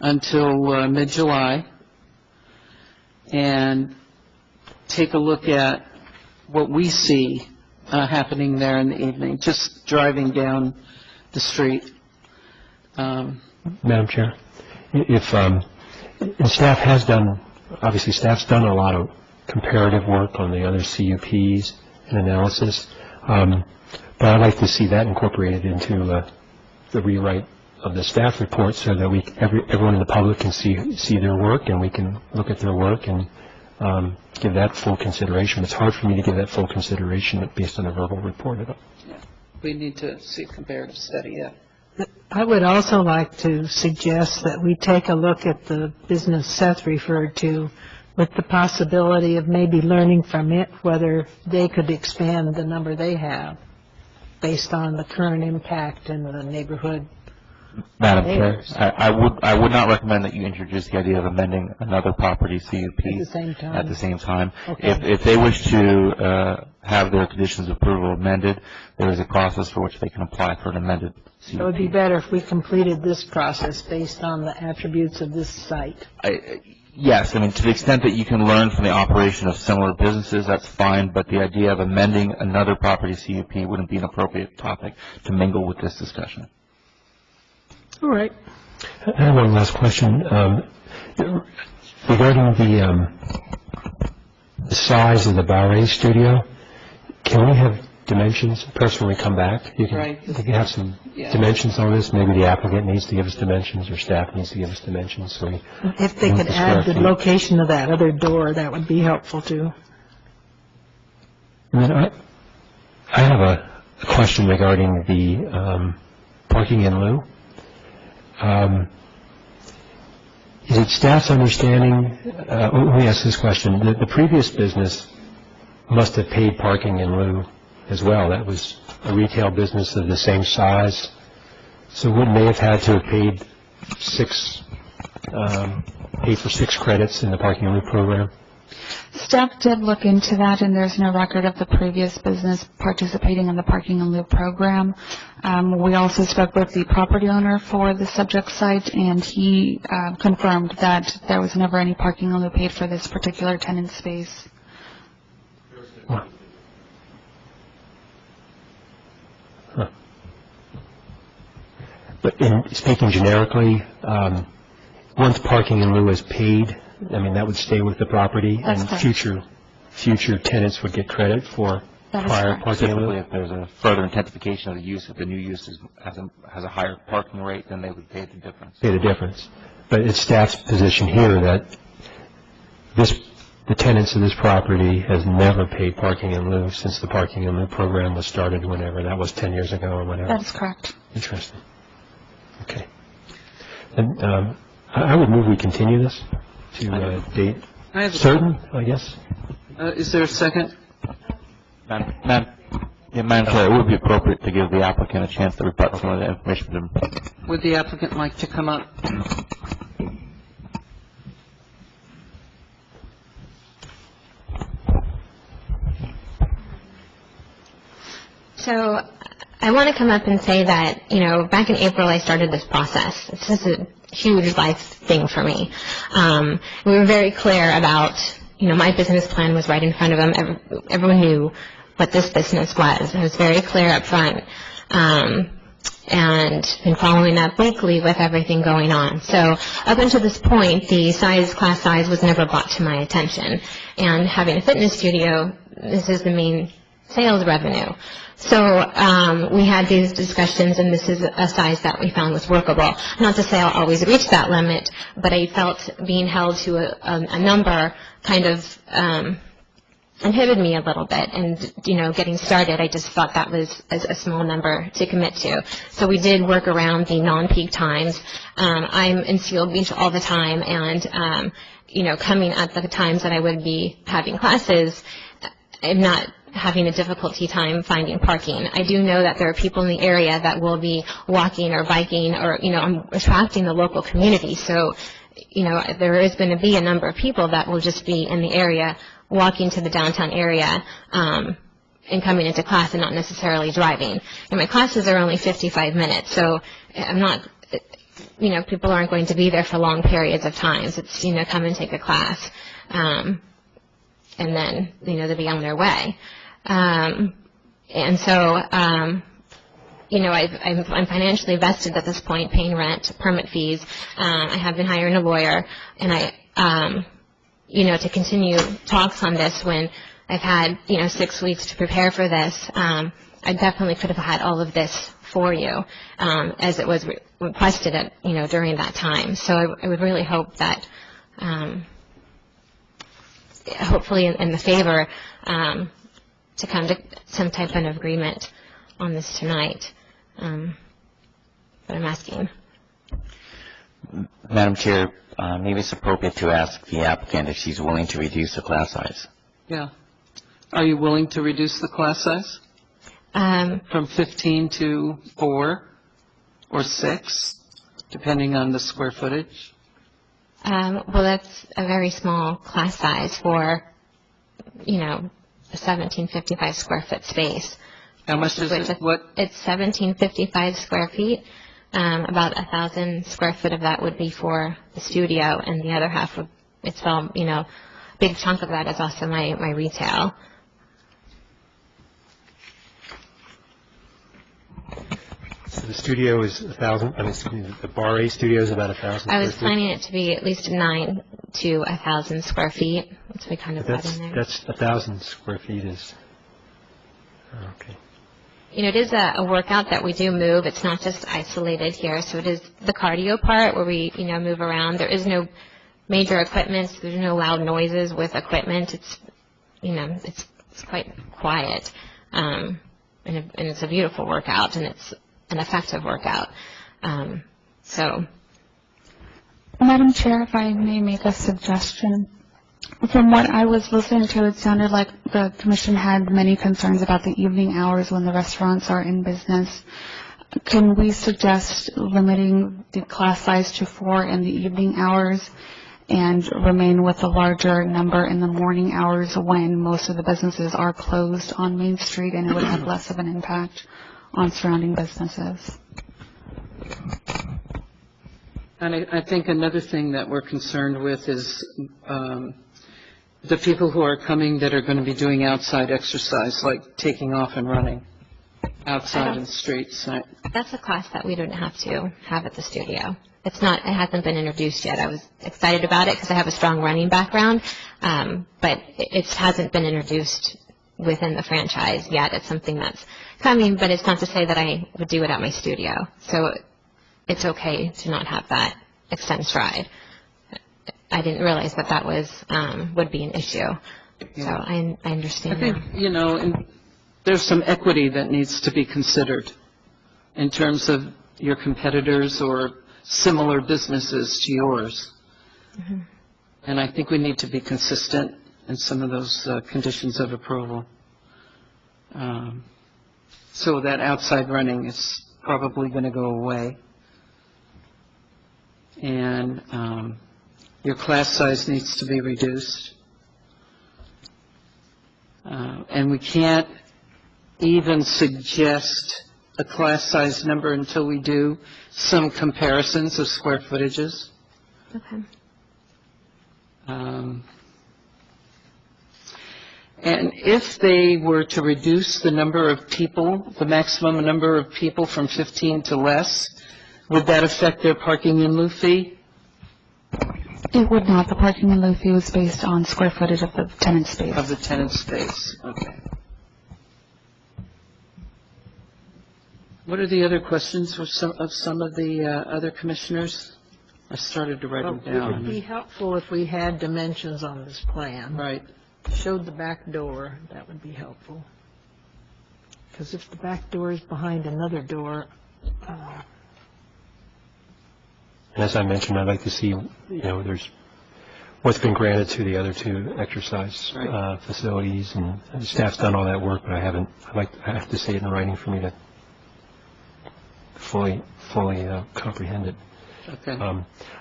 until mid-July and take a look at what we see happening there in the evening, just driving down the street. Madam Chair, if and staff has done, obviously staff's done a lot of comparative work on the other CUPs and analysis, but I'd like to see that incorporated into the rewrite of the staff report so that everyone in the public can see their work, and we can look at their work and give that full consideration. It's hard for me to give that full consideration based on a verbal report. Yeah. We need to see a comparative study, yeah. I would also like to suggest that we take a look at the business Seth referred to, with the possibility of maybe learning from it whether they could expand the number they have based on the current impact in the neighborhood. Madam Chair, I would not recommend that you introduce the idea of amending another property CUP at the same time. Okay. If they wish to have their conditions of approval amended, there is a process for which they can apply for an amended CUP. It would be better if we completed this process based on the attributes of this site. Yes, I mean, to the extent that you can learn from the operation of similar businesses, that's fine, but the idea of amending another property CUP wouldn't be an appropriate topic to mingle with this discussion. All right. I have one last question. Regarding the size of the ballet studio, can we have dimensions? Perhaps when we come back, you can have some dimensions on this. Maybe the applicant needs to give us dimensions, or staff needs to give us dimensions. So if they could add the location of that other door, that would be helpful too. And then I have a question regarding the parking in lieu. Is it staff's understanding, let me ask this question, the previous business must have paid parking in lieu as well. That was a retail business of the same size. So wouldn't they have had to have paid for 6 credits in the parking in lieu program? Staff did look into that, and there's no record of the previous business participating in the parking in lieu program. We also spoke with the property owner for the subject site, and he confirmed that there was never any parking in lieu paid for this particular tenant space. But speaking generically, once parking in lieu is paid, I mean, that would stay with the property, and future tenants would get credit for prior parking in lieu. Typically, if there's a further intensification of the use, if the new use has a higher parking rate, then they would pay the difference. Pay the difference. But it's staff's position here that the tenants of this property has never paid parking in lieu since the parking in lieu program was started, whenever that was, 10 years ago or whatever. That's correct. Interesting. Okay. And I would move we continue this to date certain, I guess. Is there a second? Madam Yeah, Madam Chair, it would be appropriate to give the applicant a chance to rebut some of the information. Would the applicant like to come up? So I want to come up and say that, back in April I started this process. It's just a huge life thing for me. We were very clear about, my business plan was right in front of them. Everyone knew what this business was. I was very clear up front. And been following up weekly with everything going on. So up until this point, the class size was never brought to my attention. And having a fitness studio, this is the main sales revenue. So we had these discussions, and this is a size that we found was workable. Not to say I'll always reach that limit, but I felt being held to a number kind of inhibited me a little bit. And, getting started, I just thought that was a small number to commit to. So we did work around the non-peak times. I'm in Seal Beach all the time, and, coming at the times that I would be having classes, I'm not having a difficulty time finding parking. I do know that there are people in the area that will be walking or biking or, I'm attracting the local community. So, there is going to be a number of people that will just be in the area walking to the downtown area and coming into class and not necessarily driving. And my classes are only 55 minutes, so I'm not, people aren't going to be there for long periods of time. It's, come and take a class, and then, they'll be on their way. And so, I'm financially vested at this point, paying rent, permit fees. I have been hiring a lawyer, and to continue talks on this when I've had, 6 weeks to prepare for this, I definitely could have had all of this for you, as it was requested at, during that time. So I would really hope that, hopefully in the favor, to come to some type of agreement on this tonight. But I'm asking. Madam Chair, maybe it's appropriate to ask the applicant if she's willing to reduce the class size. Yeah. Are you willing to reduce the class size? From 15 to 4 or 6, depending on the square footage? Well, that's a very small class size for, a 1755 square foot space. How much is it? What? It's 1755 square feet. About 1,000 square foot of that would be for the studio, and the other half would, it's all, big chunk of that is also my retail. So the studio is 1,000, the Bar A studio is about 1,000. I was planning it to be at least 9 to 1,000 square feet. So we kind of got in there. That's 1,000 square feet is, okay. It is a workout that we do move. It's not just isolated here. So it is the cardio part where we, move around. There is no major equipment. There's no loud noises with equipment. It's, it's quite quiet. And it's a beautiful workout, and it's an effective workout. So. Madam Chair, if I may make a suggestion. From what I was listening to, it sounded like the commission had many concerns about the evening hours when the restaurants are in business. Can we suggest limiting the class size to 4 in the evening hours and remain with a larger number in the morning hours when most of the businesses are closed on Main Street, and it would have less of an impact on surrounding businesses? And I think another thing that we're concerned with is the people who are coming that are going to be doing outside exercise, like taking off and running outside in the streets. That's a class that we don't have to have at the studio. It hasn't been introduced yet. I was excited about it because I have a strong running background, but it hasn't been introduced within the franchise yet. It's something that's coming, but it's not to say that I would do it at my studio. So it's okay to not have that extend stride. I didn't realize that was would be an issue. Yeah. So I understand. I think, there's some equity that needs to be considered in terms of your competitors or similar businesses to yours. Mm-hmm. And I think we need to be consistent in some of those conditions of approval. So that outside running is probably going to go away. And your class size needs to be reduced. And we can't even suggest a class size number until we do some comparisons of square footages. Okay. And if they were to reduce the number of people, the maximum number of people from 15 to less, would that affect their parking in lieu fee? It would not. The parking in lieu fee was based on square footage of the tenant space. Of the tenant space, okay. What are the other questions of some of the other commissioners? I started to write them It would be down. helpful if we had dimensions on this plan. Right. Showed the back door, that would be helpful. Because if the back door is behind another door, And as I mentioned, I'd like to see, there's what's been granted to the other two exercise facilities, and the staff's done all that work, but I have to see it in writing for me to fully comprehend it. Okay.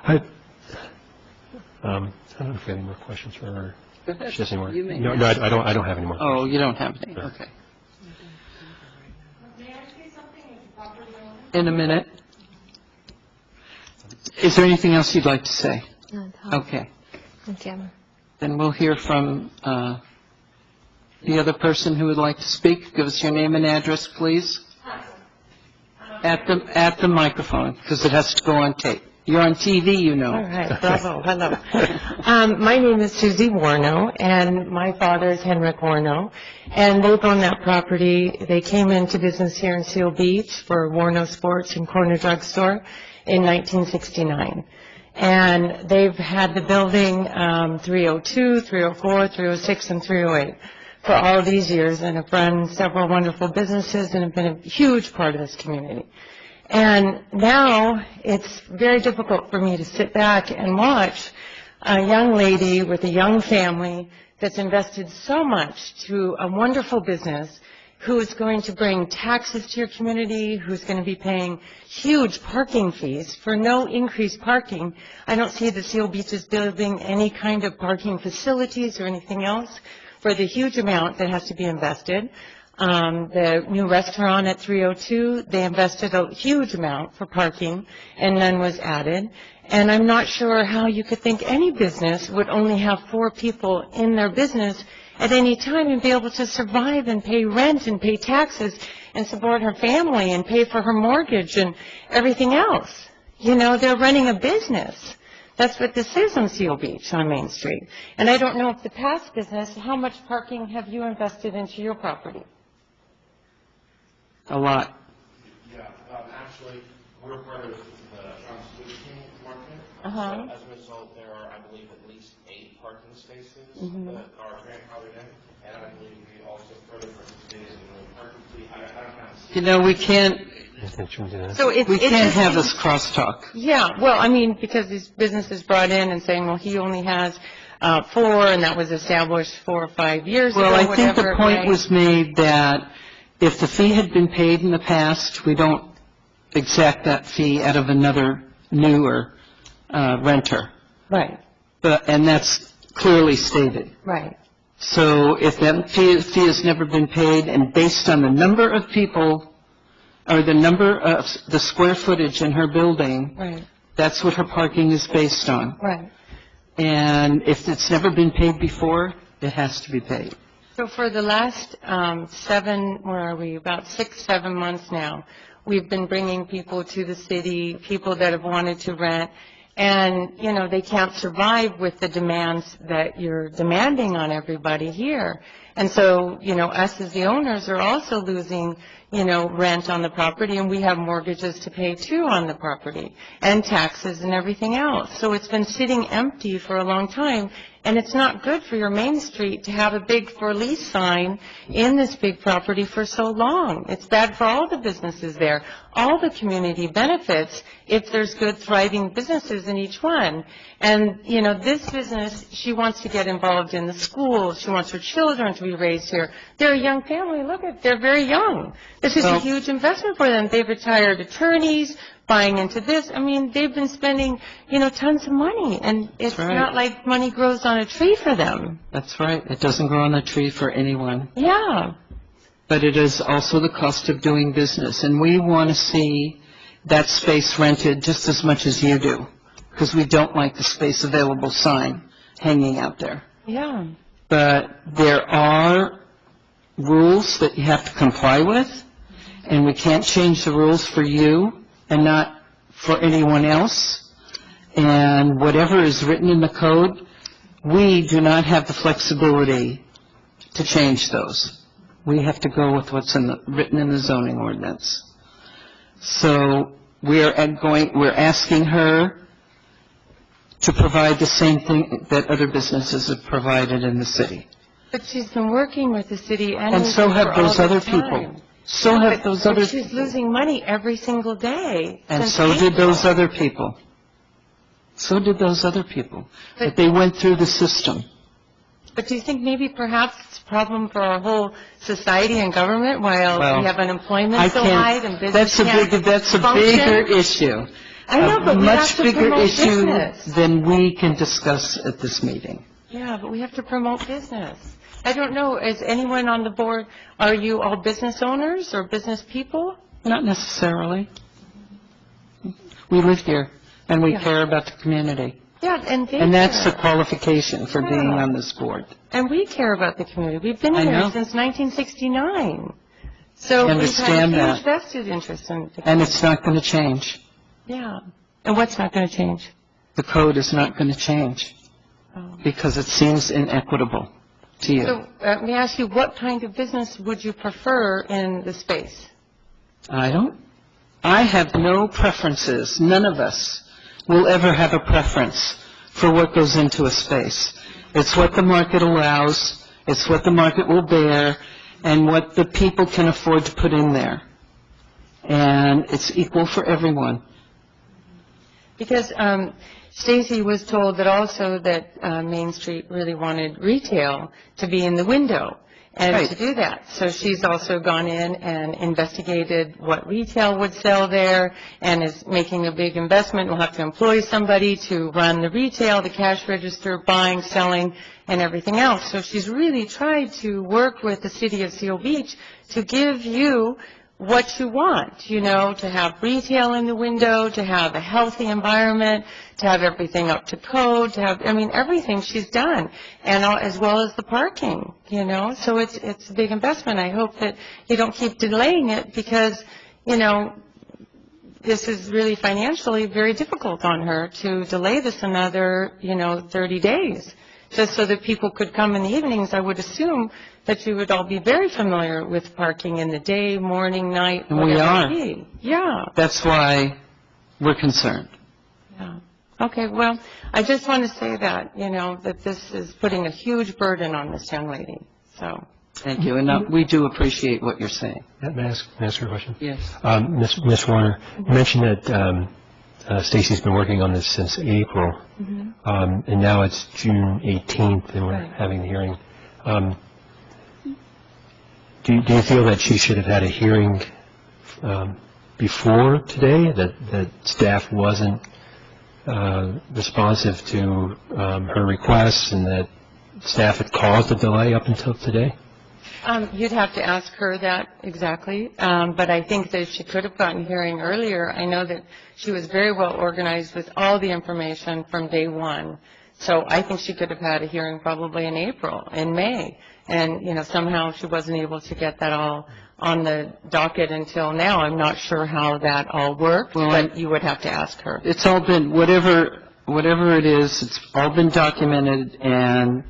I don't know if you have any more questions for her. Go ahead. She has any more? You may. No, I don't have any more. Oh, you don't have any, No. okay. In a minute. Is there anything else you'd like to say? No, no. Okay. Thank you. Then we'll hear from the other person who would like to speak. Give us your name and address, please. At the microphone, because it has to go on tape. You're on TV, you know. All right, bravo, hello. My name is Susie Warno, and my father is Henrik Warno, and they've owned that property. They came into business here in Seal Beach for Warno Sports and Corner Drug Store in 1969. And they've had the building 302, 304, 306, and 308 for all of these years, and have run several wonderful businesses and have been a huge part of this community. And now it's very difficult for me to sit back and watch a young lady with a young family that's invested so much to a wonderful business, who is going to bring taxes to your community, who's going to be paying huge parking fees for no increased parking. I don't see that Seal Beach is building any kind of parking facilities or anything else for the huge amount that has to be invested. The new restaurant at 302, they invested a huge amount for parking, and none was added. And I'm not sure how you could think any business would only have 4 people in their business at any time and be able to survive and pay rent and pay taxes and support her family and pay for her mortgage and everything else. You know, they're running a business. That's what this is on Seal Beach on Main Street. And I don't know if the past business, how much parking have you invested into your property? A lot. Yeah, actually, we're part of the Trump Food King market. Uh-huh. So as a result, there are, I believe, at least 8 parking spaces Mhm. that are grandfathered in, and I believe we also further participated in the parking fleet. I don't know. You know, we can't So it's have this crosstalk. Yeah, well, I mean, because this business is brought in and saying, well, he only has 4, and that was established 4 or 5 years ago, Well, I think the whatever, point right? was made that if the fee had been paid in the past, we don't exact that fee out of another newer renter. Right, And that's clearly stated. right. So if that fee has never been paid, and based on the number of people, or the number of the square footage in her building, Right, that's what her parking is based on. right. And if it's never been paid before, it has to be paid. So for the last 7, where are we, about 6, 7 months now, we've been bringing people to the city, people that have wanted to rent, and, you know, they can't survive with the demands that you're demanding on everybody here. And so, you know, us as the owners are also losing, you know, rent on the property, and we have mortgages to pay too on the property, and taxes and everything else. So it's been sitting empty for a long time, and it's not good for your Main Street to have a big for lease sign in this big property for so long. It's bad for all the businesses there, all the community benefits if there's good thriving businesses in each one. And, you know, this business, she wants to get involved in the schools, she wants her children to be be raised here. They're a young family. Look at, they're very young. This is a huge investment for them. They've retired attorneys, buying into this. I mean, they've been spending, tons of money, and it's not like money grows on a tree for them. That's right. It doesn't grow on a tree for anyone. Yeah. But it is also the cost of doing business, and we want to see that space rented just as much as you do, because we don't like the space available sign hanging out there. Yeah. But there are rules that you have to comply with, and we can't change the rules for you and not for anyone else. And whatever is written in the code, we do not have the flexibility to change those. We have to go with what's written in the zoning ordinance. So we're asking her to provide the same thing that other businesses have provided in the city. But she's been working with the city And so have those other people. So have those other people. She's losing money every single day. And so did those other people. So did those other people. But they went through the system. But do you think maybe perhaps it's a problem for our whole society and government while we have unemployment so high and business That's a bigger issue. I know, but a we much have to bigger promote issue business. than we can discuss at this meeting. Yeah, but we have to promote business. I don't know, is anyone on the board, are you all business owners or business people? Not necessarily. We live here, and we care about the community. Yeah, and that's the qualification for being on this board. And we care about the community. We've been here since 1969. So we've had a huge vested interest in the community. And it's not going to change. Yeah. And what's not going to change? The code is not going to change because it seems inequitable to you. So let me ask you, what kind of business would you prefer in the space? I have no preferences. None of us will ever have a preference for what goes into a space. It's what the market allows, it's what the market will bear, and what the people can afford to put in there. And it's equal for everyone. Because Stacy was told that also that Main Street really wanted retail to be in the window and to do that. So she's also gone in and investigated what retail would sell there and is making a big investment. We'll have to employ somebody to run the retail, the cash register, buying, selling, and everything else. So she's really tried to work with the city of Seal Beach to give you what you want, to have retail in the window, to have a healthy environment, to have everything up to code, to have, everything she's done, and as well as the parking, So it's a big investment. I hope that you don't keep delaying it because, this is really financially very difficult on her to delay this another, 30 days, just so that people could come in the evenings. I would assume that you would all be very familiar with parking in the day, morning, night, and we are. Yeah. That's why we're concerned. Yeah. Okay, well, I just want to say that, that this is putting a huge burden on this young lady, so. Thank you, and we do appreciate what you're saying. May I ask her a question? Yes. Ms. Warner, you mentioned that Stacy's been working on this since April, and now it's June 18th, and we're having the hearing. Do you feel that she should have had a hearing before today, that staff wasn't responsive to her requests and that staff had caused the delay up until today? You'd have to ask her that exactly, but I think that she could have gotten a hearing earlier. I know that she was very well organized with all the information from day one, so I think she could have had a hearing probably in April, in May, and, somehow she wasn't able to get that all on the docket until now. I'm not sure how that all worked, but you would have to ask her. It's all been, whatever it is, it's all been documented, and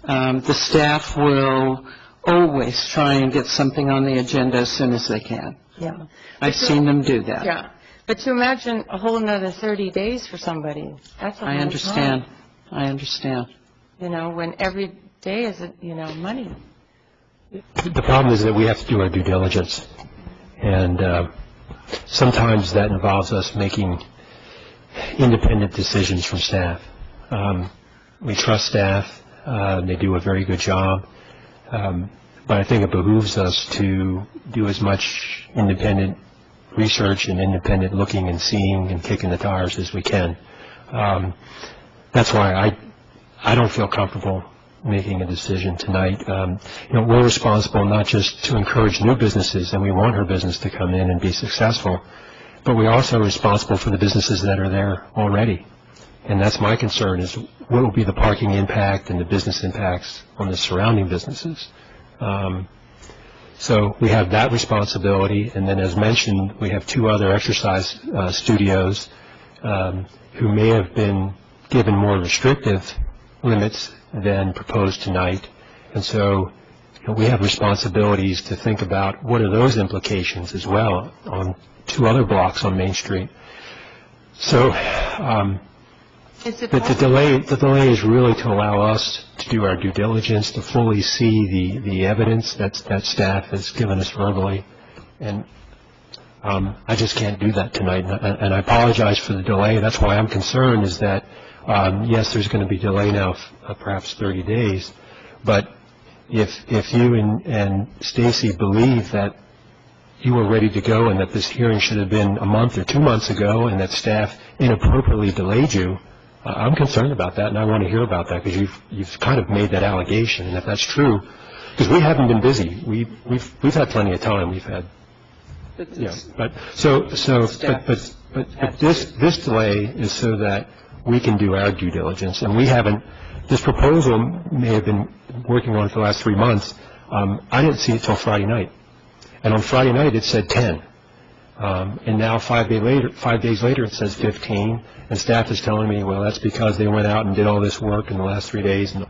the staff will always try and get something on the agenda as soon as they can. Yeah. I've seen them do that. Yeah. But to imagine a whole another 30 days for somebody, that's a long time. I understand. When every day is, money. The problem is that we have to do our due diligence, and sometimes that involves us making independent decisions from staff. We trust staff. They do a very good job. But I think it behooves us to do as much independent research and independent looking and seeing and kicking the tires as we can. That's why I don't feel comfortable making a decision tonight. We're responsible not just to encourage new businesses, and we want her business to come in and be successful, but we're also responsible for the businesses that are there already. And that's my concern, is what will be the parking impact and the business impacts on the surrounding businesses. So we have that responsibility, and then as mentioned, we have 2 other exercise studios who may have been given more restrictive limits than proposed tonight. And so we have responsibilities to think about what are those implications as well on 2 other blocks on Main Street. So the delay is really to allow us to do our due diligence, to fully see the evidence that staff has given us verbally. And I just can't do that tonight, and I apologize for the delay. That's why I'm concerned, is that, yes, there's going to be delay now, perhaps 30 days, but if you and Stacy believe that you were ready to go and that this hearing should have been a month or 2 months ago and that staff inappropriately delayed you, I'm concerned about that, and I want to hear about that, because you've kind of made that allegation. And if that's true, because we haven't been busy, we've had plenty of time. We've had, but this delay is so that we can do our due diligence, and we haven't. This proposal may have been working on it for the last 3 months. I didn't see it till Friday night, and on Friday night it said 10. And now 5 days later it says 15, and staff is telling me, well, that's because they went out and did all this work in the last 3 days. And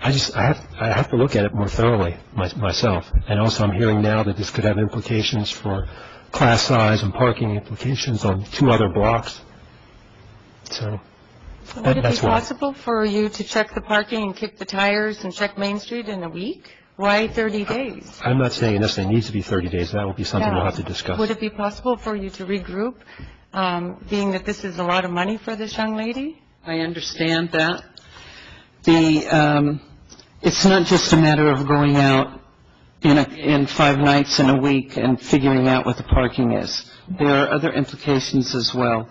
I have to look at it more thoroughly myself. And also I'm hearing now that this could have implications for class size and parking implications on 2 other blocks. So would it be that's why. possible for you to check the parking and kick the tires and check Main Street in a week? Why 30 days? I'm not saying this thing needs to be 30 days. That will be something we'll have to discuss. Would it be possible for you to regroup, being that this is a lot of money for this young lady? I understand that. It's not just a matter of going out in 5 nights in a week and figuring out what the parking is. There are other implications as well.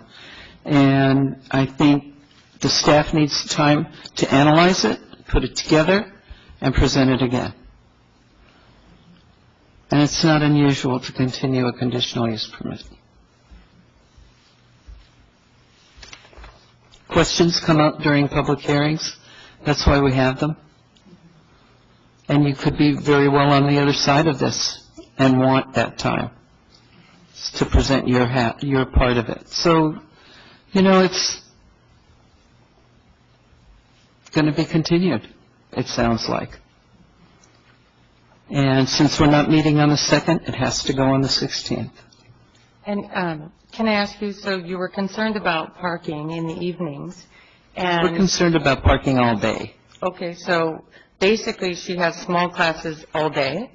And I think the staff needs time to analyze it, put it together, and present it again. And it's not unusual to continue a conditional use permit. Questions come up during public hearings. That's why we have them. And you could be very well on the other side of this and want that time to present your part of it. So, it's going to be continued, it sounds like. And since we're not meeting on the 2nd, it has to go on the 16th. And can I ask you, so you were concerned about parking in the evenings, and... We're concerned about parking all day. Okay, so basically she has small classes all day,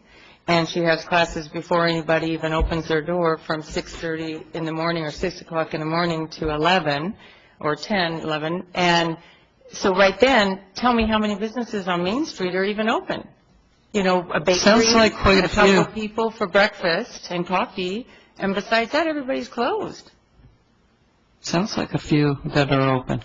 and she has classes before anybody even opens their door from 6:30 in the morning or 6 o'clock in the morning to 11 or 10, 11. And so right then, tell me how many businesses on Main Street are even open? A bakery, sounds like quite a couple few. of people for breakfast and coffee, and besides that, everybody's closed. Sounds like a few that are open.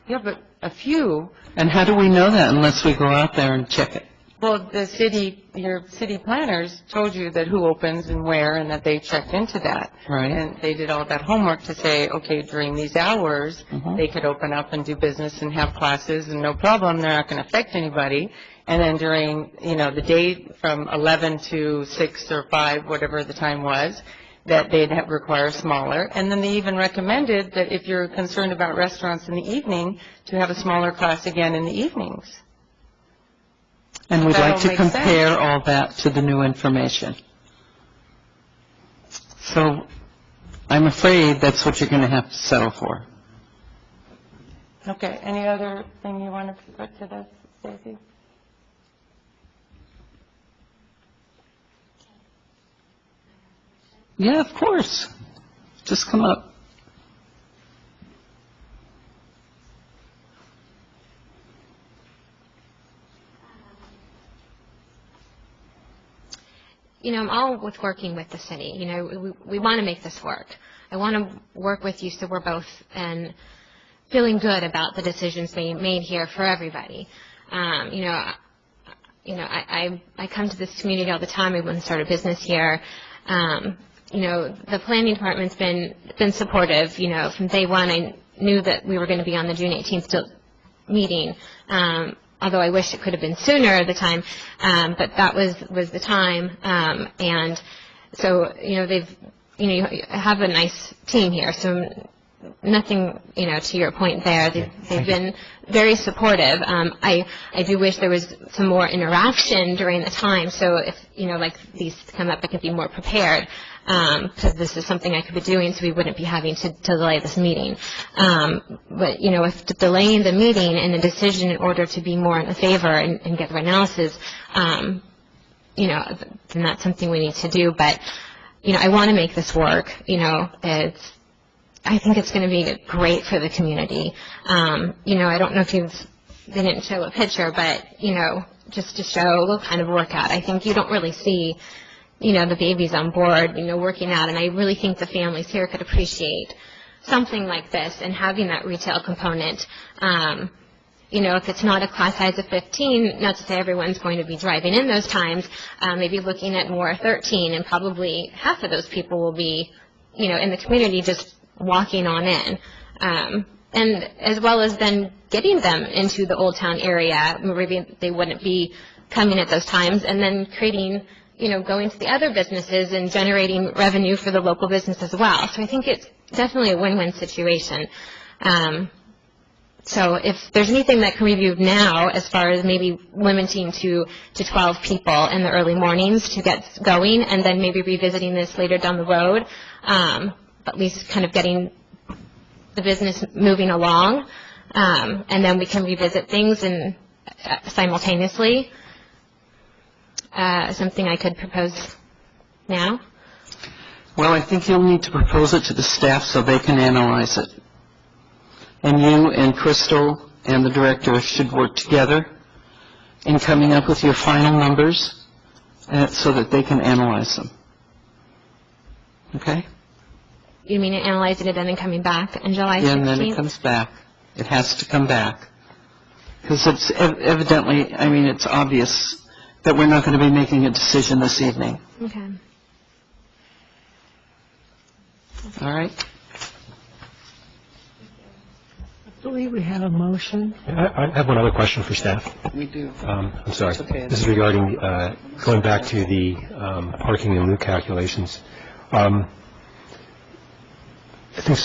Yeah, but a few. And how do we know that unless we go out there and check it? Well, your city planners told you that who opens and where, and that they checked into that. Right. And they did all that homework to say, okay, during these hours, they could open up and do business and have classes, and no problem, they're not going to affect anybody. And then during, the day from 11 to 6 or 5, whatever the time was, that they'd require smaller. And then they even recommended that if you're concerned about restaurants in the evening, to have a smaller class again in the evenings. And we'd like to That'll make compare sense. all that to the new information. So I'm afraid that's what you're going to have to settle for. Okay, any other thing you want to put to this, Stacey? Yeah, of course. Just come up. I'm all with working with the city. We want to make this work. I want to work with you so we're both and feeling good about the decisions being made here for everybody. I come to this community all the time. I want to start a business here. The planning department's been supportive. From day one, I knew that we were going to be on the June 18th meeting. Although I wish it could have been sooner at the time, but that was the time. And so, you have a nice team here. So nothing, to your point there. They've been very supportive. I do wish there was some more interaction during the time. So if, like these come up, I could be more prepared. Because this is something I could be doing, so we wouldn't be having to delay this meeting. But, if delaying the meeting and the decision in order to be more in the favor and get the analysis, then that's something we need to do. But, I want to make this work. I think it's going to be great for the community. I don't know if they didn't show a picture, but, just to show what kind of workout. I think you don't really see the babies on board, working out. And I really think the families here could appreciate something like this and having that retail component. If it's not a class size of 15, not to say everyone's going to be driving in those times, maybe looking at more 13, and probably half of those people will be, in the community just walking on in. And as well as then getting them into the Old Town area, maybe they wouldn't be coming at those times, and then creating going to the other businesses and generating revenue for the local business as well. So I think it's definitely a win-win situation. So if there's anything that can review now as far as maybe limiting to 12 people in the early mornings to get going, and then maybe revisiting this later down the road, at least kind of getting the business moving along, and then we can revisit things and simultaneously. Something I could propose now? Well, I think you'll need to propose it to the staff so they can analyze it. And you and Crystal and the director should work together in coming up with your final numbers so that they can analyze them. Okay? You mean analyzing it and then coming back in July 16th? Yeah, and then it comes back. It has to come back. Because it's evidently, it's obvious that we're not going to be making a decision this evening. Okay. All right? I believe we have a motion. I have one other question for staff. We do. I'm sorry. It's okay. This is regarding, going back to the parking and loop calculations. I think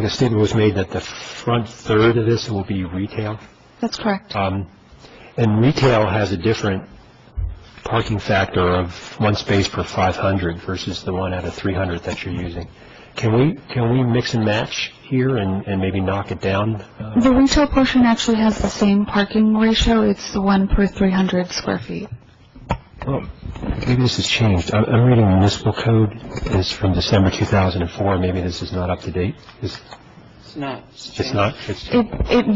a statement was made that the front third of this will be retail. That's correct. And retail has a different parking factor of one space per 500 versus the one out of 300 that you're using. Can we mix and match here and maybe knock it down? The retail portion actually has the same parking ratio. It's the 1 per 300 square feet. Well, maybe this has changed. I'm reading the municipal code. It's from December 2004. Maybe this is not up to date. It's not. It's not? It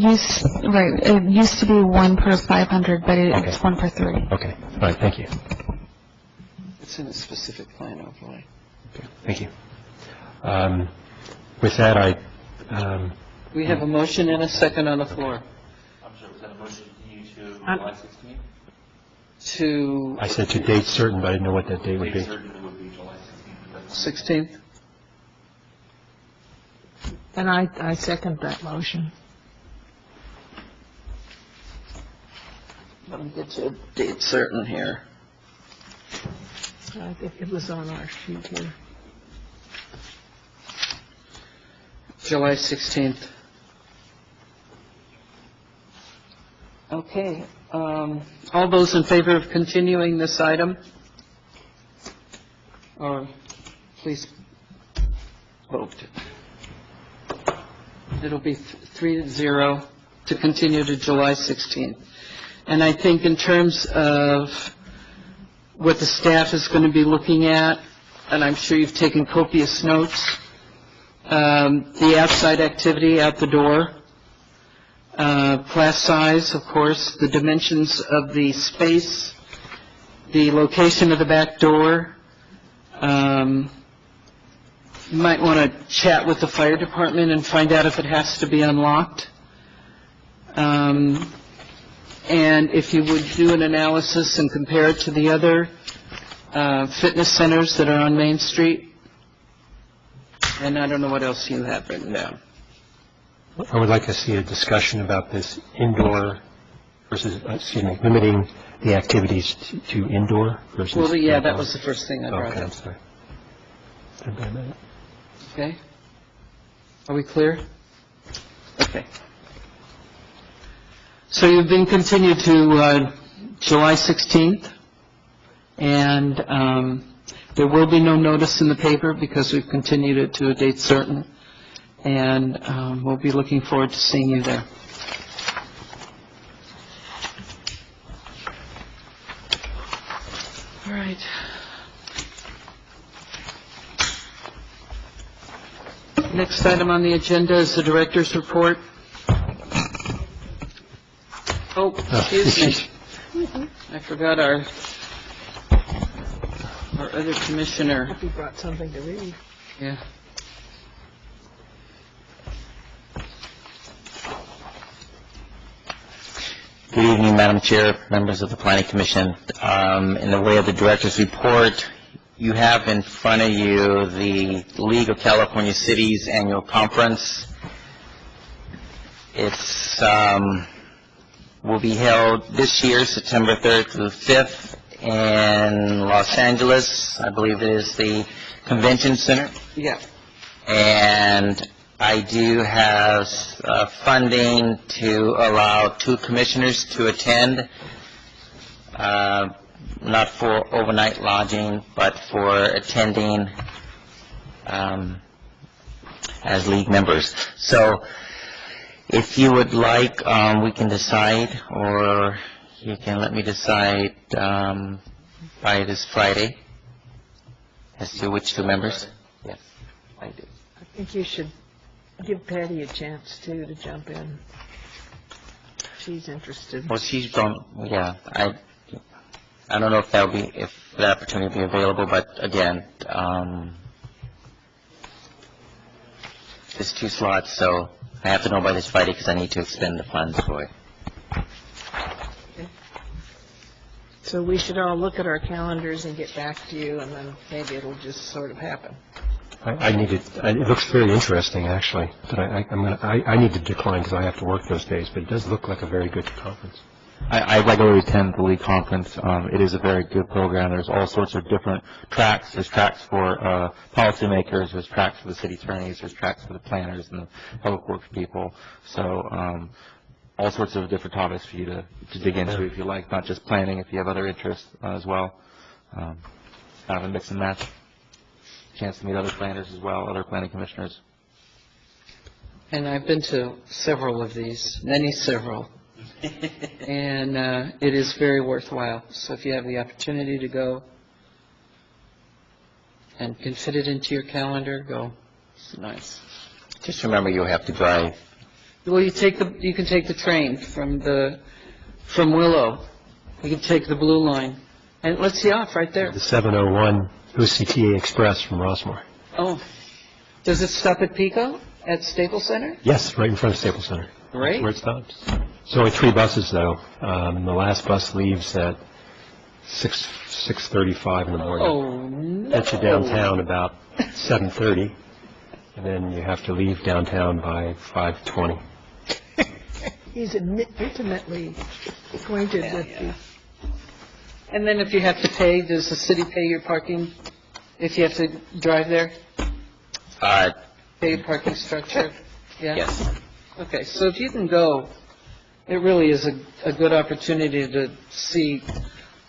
used to be 1 per 500, but it's 1 per 3. Okay. All right. Thank you. It's in a specific plan overlay. Okay. Thank you. With that, we have a motion and a second on the floor. I'm sorry, was that a motion to July 16th? I said to date certain, but I didn't know what that date would be. Date certain would be July 16th. 16th? And I second that motion. Let me get you a date certain here. I think it was on our sheet here. July 16th. Okay. All those in favor of continuing this item? Or please vote. It'll be 3-0 to continue to July 16th. And I think in terms of what the staff is going to be looking at, and I'm sure you've taken copious notes, the outside activity out the door, class size, of course, the dimensions of the space, the location of the back door, You might want to chat with the fire department and find out if it has to be unlocked. And if you would do an analysis and compare it to the other fitness centers that are on Main Street. And I don't know what else you have written down. I would like to see a discussion about this indoor versus, limiting the activities to indoor versus... Well, yeah, that was the first thing I brought Okay, I'm up. sorry. Okay? Are we clear? Okay. So you've been continued to July 16th, and there will be no notice in the paper because we've continued it to a date certain, and we'll be looking forward to seeing you there. All right. Next item on the agenda is the director's report. Oh, excuse me. I forgot our other commissioner. Hope you brought something to read. Yeah. Good evening, Madam Chair, members of the Planning Commission. In the way of the director's report, you have in front of you the League of California Cities Annual Conference. It's will be held this year, September 3rd through 5th, in Los Angeles. I believe it is the Convention Center. Yeah. And I do have funding to allow 2 commissioners to attend, not for overnight lodging, but for attending as league members. So if you would like, we can decide, or you can let me decide by this Friday as to which 2 members. Yes, I do. I think you should give Patty a chance, too, to jump in. She's interested. Well, she's done, yeah, I don't know if that'll be, if the opportunity will be available, but again, there's 2 slots, so I have to know by this Friday because I need to expend the funds for it. So we should all look at our calendars and get back to you, and then maybe it'll just sort of happen. I need it. It looks very interesting, actually. But I need to decline because I have to work those days. But it does look like a very good conference. I regularly attend the league conference. It is a very good program. There's all sorts of different tracks. There's tracks for policymakers. There's tracks for the city attorneys. There's tracks for the planners and the public works people. So all sorts of different topics for you to dig into if you like, not just planning, if you have other interests as well. Kind of a mix and match. Chance to meet other planners as well, other planning commissioners. And I've been to several of these, several. And it is very worthwhile. So if you have the opportunity to go and can fit it into your calendar, go. It's nice. Just remember you have to drive. Well, you can take the train from Willow. You can take the Blue Line, and it lets you off right there. The 701 OCTA Express from Rossmore. Oh, does it stop at Pico at Staples Center? Yes, right in front of Staples Center. Great. That's where it stops. There's only 3 buses, though. The last bus leaves at 6:35 in the morning. Oh, no. Gets you downtown about 7:30, and then you have to leave downtown by 5:20. He's intimately acquainted with the... And then if you have to pay, does the city pay your parking if you have to drive there? Pay your parking structure? Yeah? Yes. Okay, so if you can go, it really is a good opportunity to see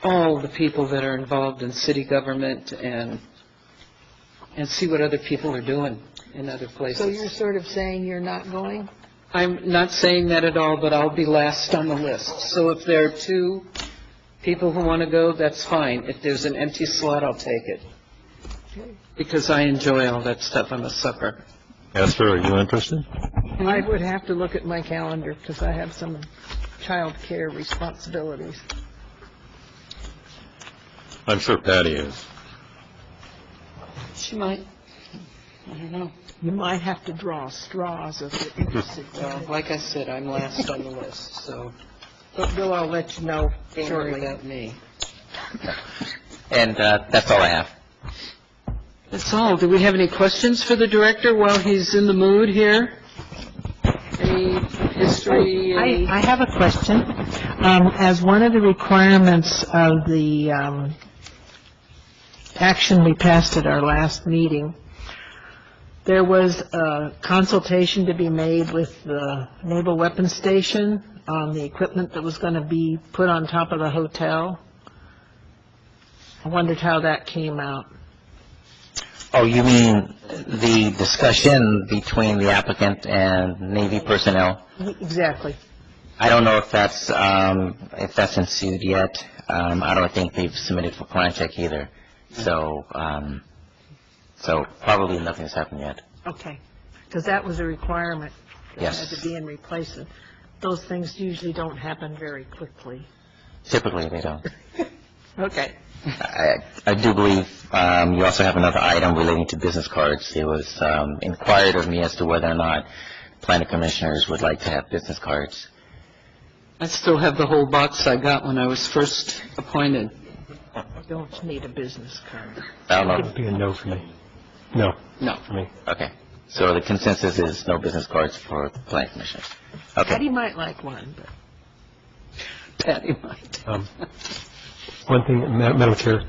all the people that are involved in city government and see what other people are doing in other places. So you're sort of saying you're not going? I'm not saying that at all, but I'll be last on the list. So if there are 2 people who want to go, that's fine. If there's an empty slot, I'll take it. Because I enjoy all that stuff. I'm a sucker. Esther, are you interested? I would have to look at my calendar because I have some child care responsibilities. I'm sure Patty is. She might. I don't know. You might have to draw straws if you're interested. Well, like I said, I'm last on the list, so But Bill, I'll let you know don't worry shortly. about me. And that's all I have. That's all. Do we have any questions for the director while he's in the mood here? Any history? I have a question. As one of the requirements of the action we passed at our last meeting, there was a consultation to be made with the Naval Weapons Station on the equipment that was going to be put on top of the hotel. I wondered how that came out. Oh, you mean the discussion between the applicant and Navy personnel? Exactly. I don't know if that's ensued yet. I don't think they've submitted for plan check either. So probably nothing's happened yet. Okay. Because that was a requirement. Yes. It had to be in replacement. Those things usually don't happen very quickly. Typically, they don't. Okay. I do believe you also have another item relating to business cards. It was inquired of me as to whether or not planning commissioners would like to have business cards. I still have the whole box I got when I was first appointed. Don't need a business card. I don't That know. would be a no for me. No. No. For me. Okay. So the consensus is no business cards for the planning commissioners. Okay. Patty might like one, but Patty might. One thing, Madam Chair,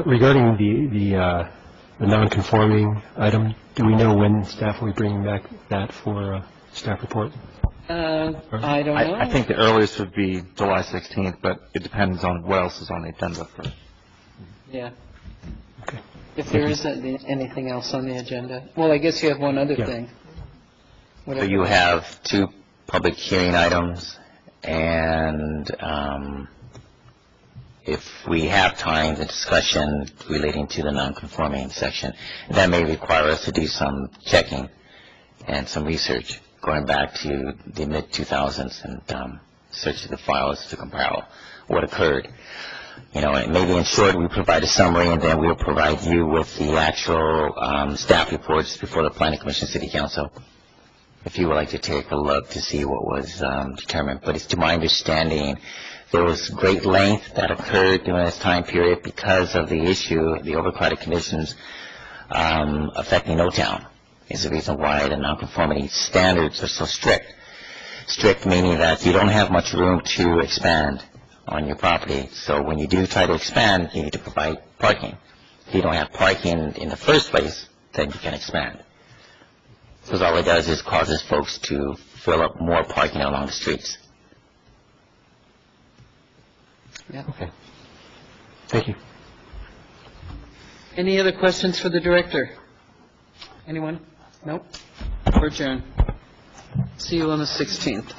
regarding the non-conforming item, do we know when staff will be bringing back that for staff report? I don't know. I think the earliest would be July 16th, but it depends on what else is on the agenda for. Yeah. Okay. If there isn't anything else on the agenda. Well, I guess you have one other Yeah. thing. So you have 2 public hearing items, and if we have time, the discussion relating to the non-conforming section, that may require us to do some checking and some research, going back to the mid-2000s and search the files to compile what occurred. You know, and maybe in short, we provide a summary, and then we'll provide you with the actual staff reports before the Planning Commission City Council, if you would like to take a look to see what was determined. But it's to my understanding, there was great length that occurred during this time period because of the issue, the overcrowded conditions affecting O-Town, is the reason why the nonconformity standards are so strict. Strict meaning that you don't have much room to expand on your property. So when you do try to expand, you need to provide parking. If you don't have parking in the first place, then you can expand. Because all it does is causes folks to fill up more parking along the streets. Yeah. Okay. Thank you. Any other questions for the director? Anyone? Nope. We're adjourned. See you on the 16th.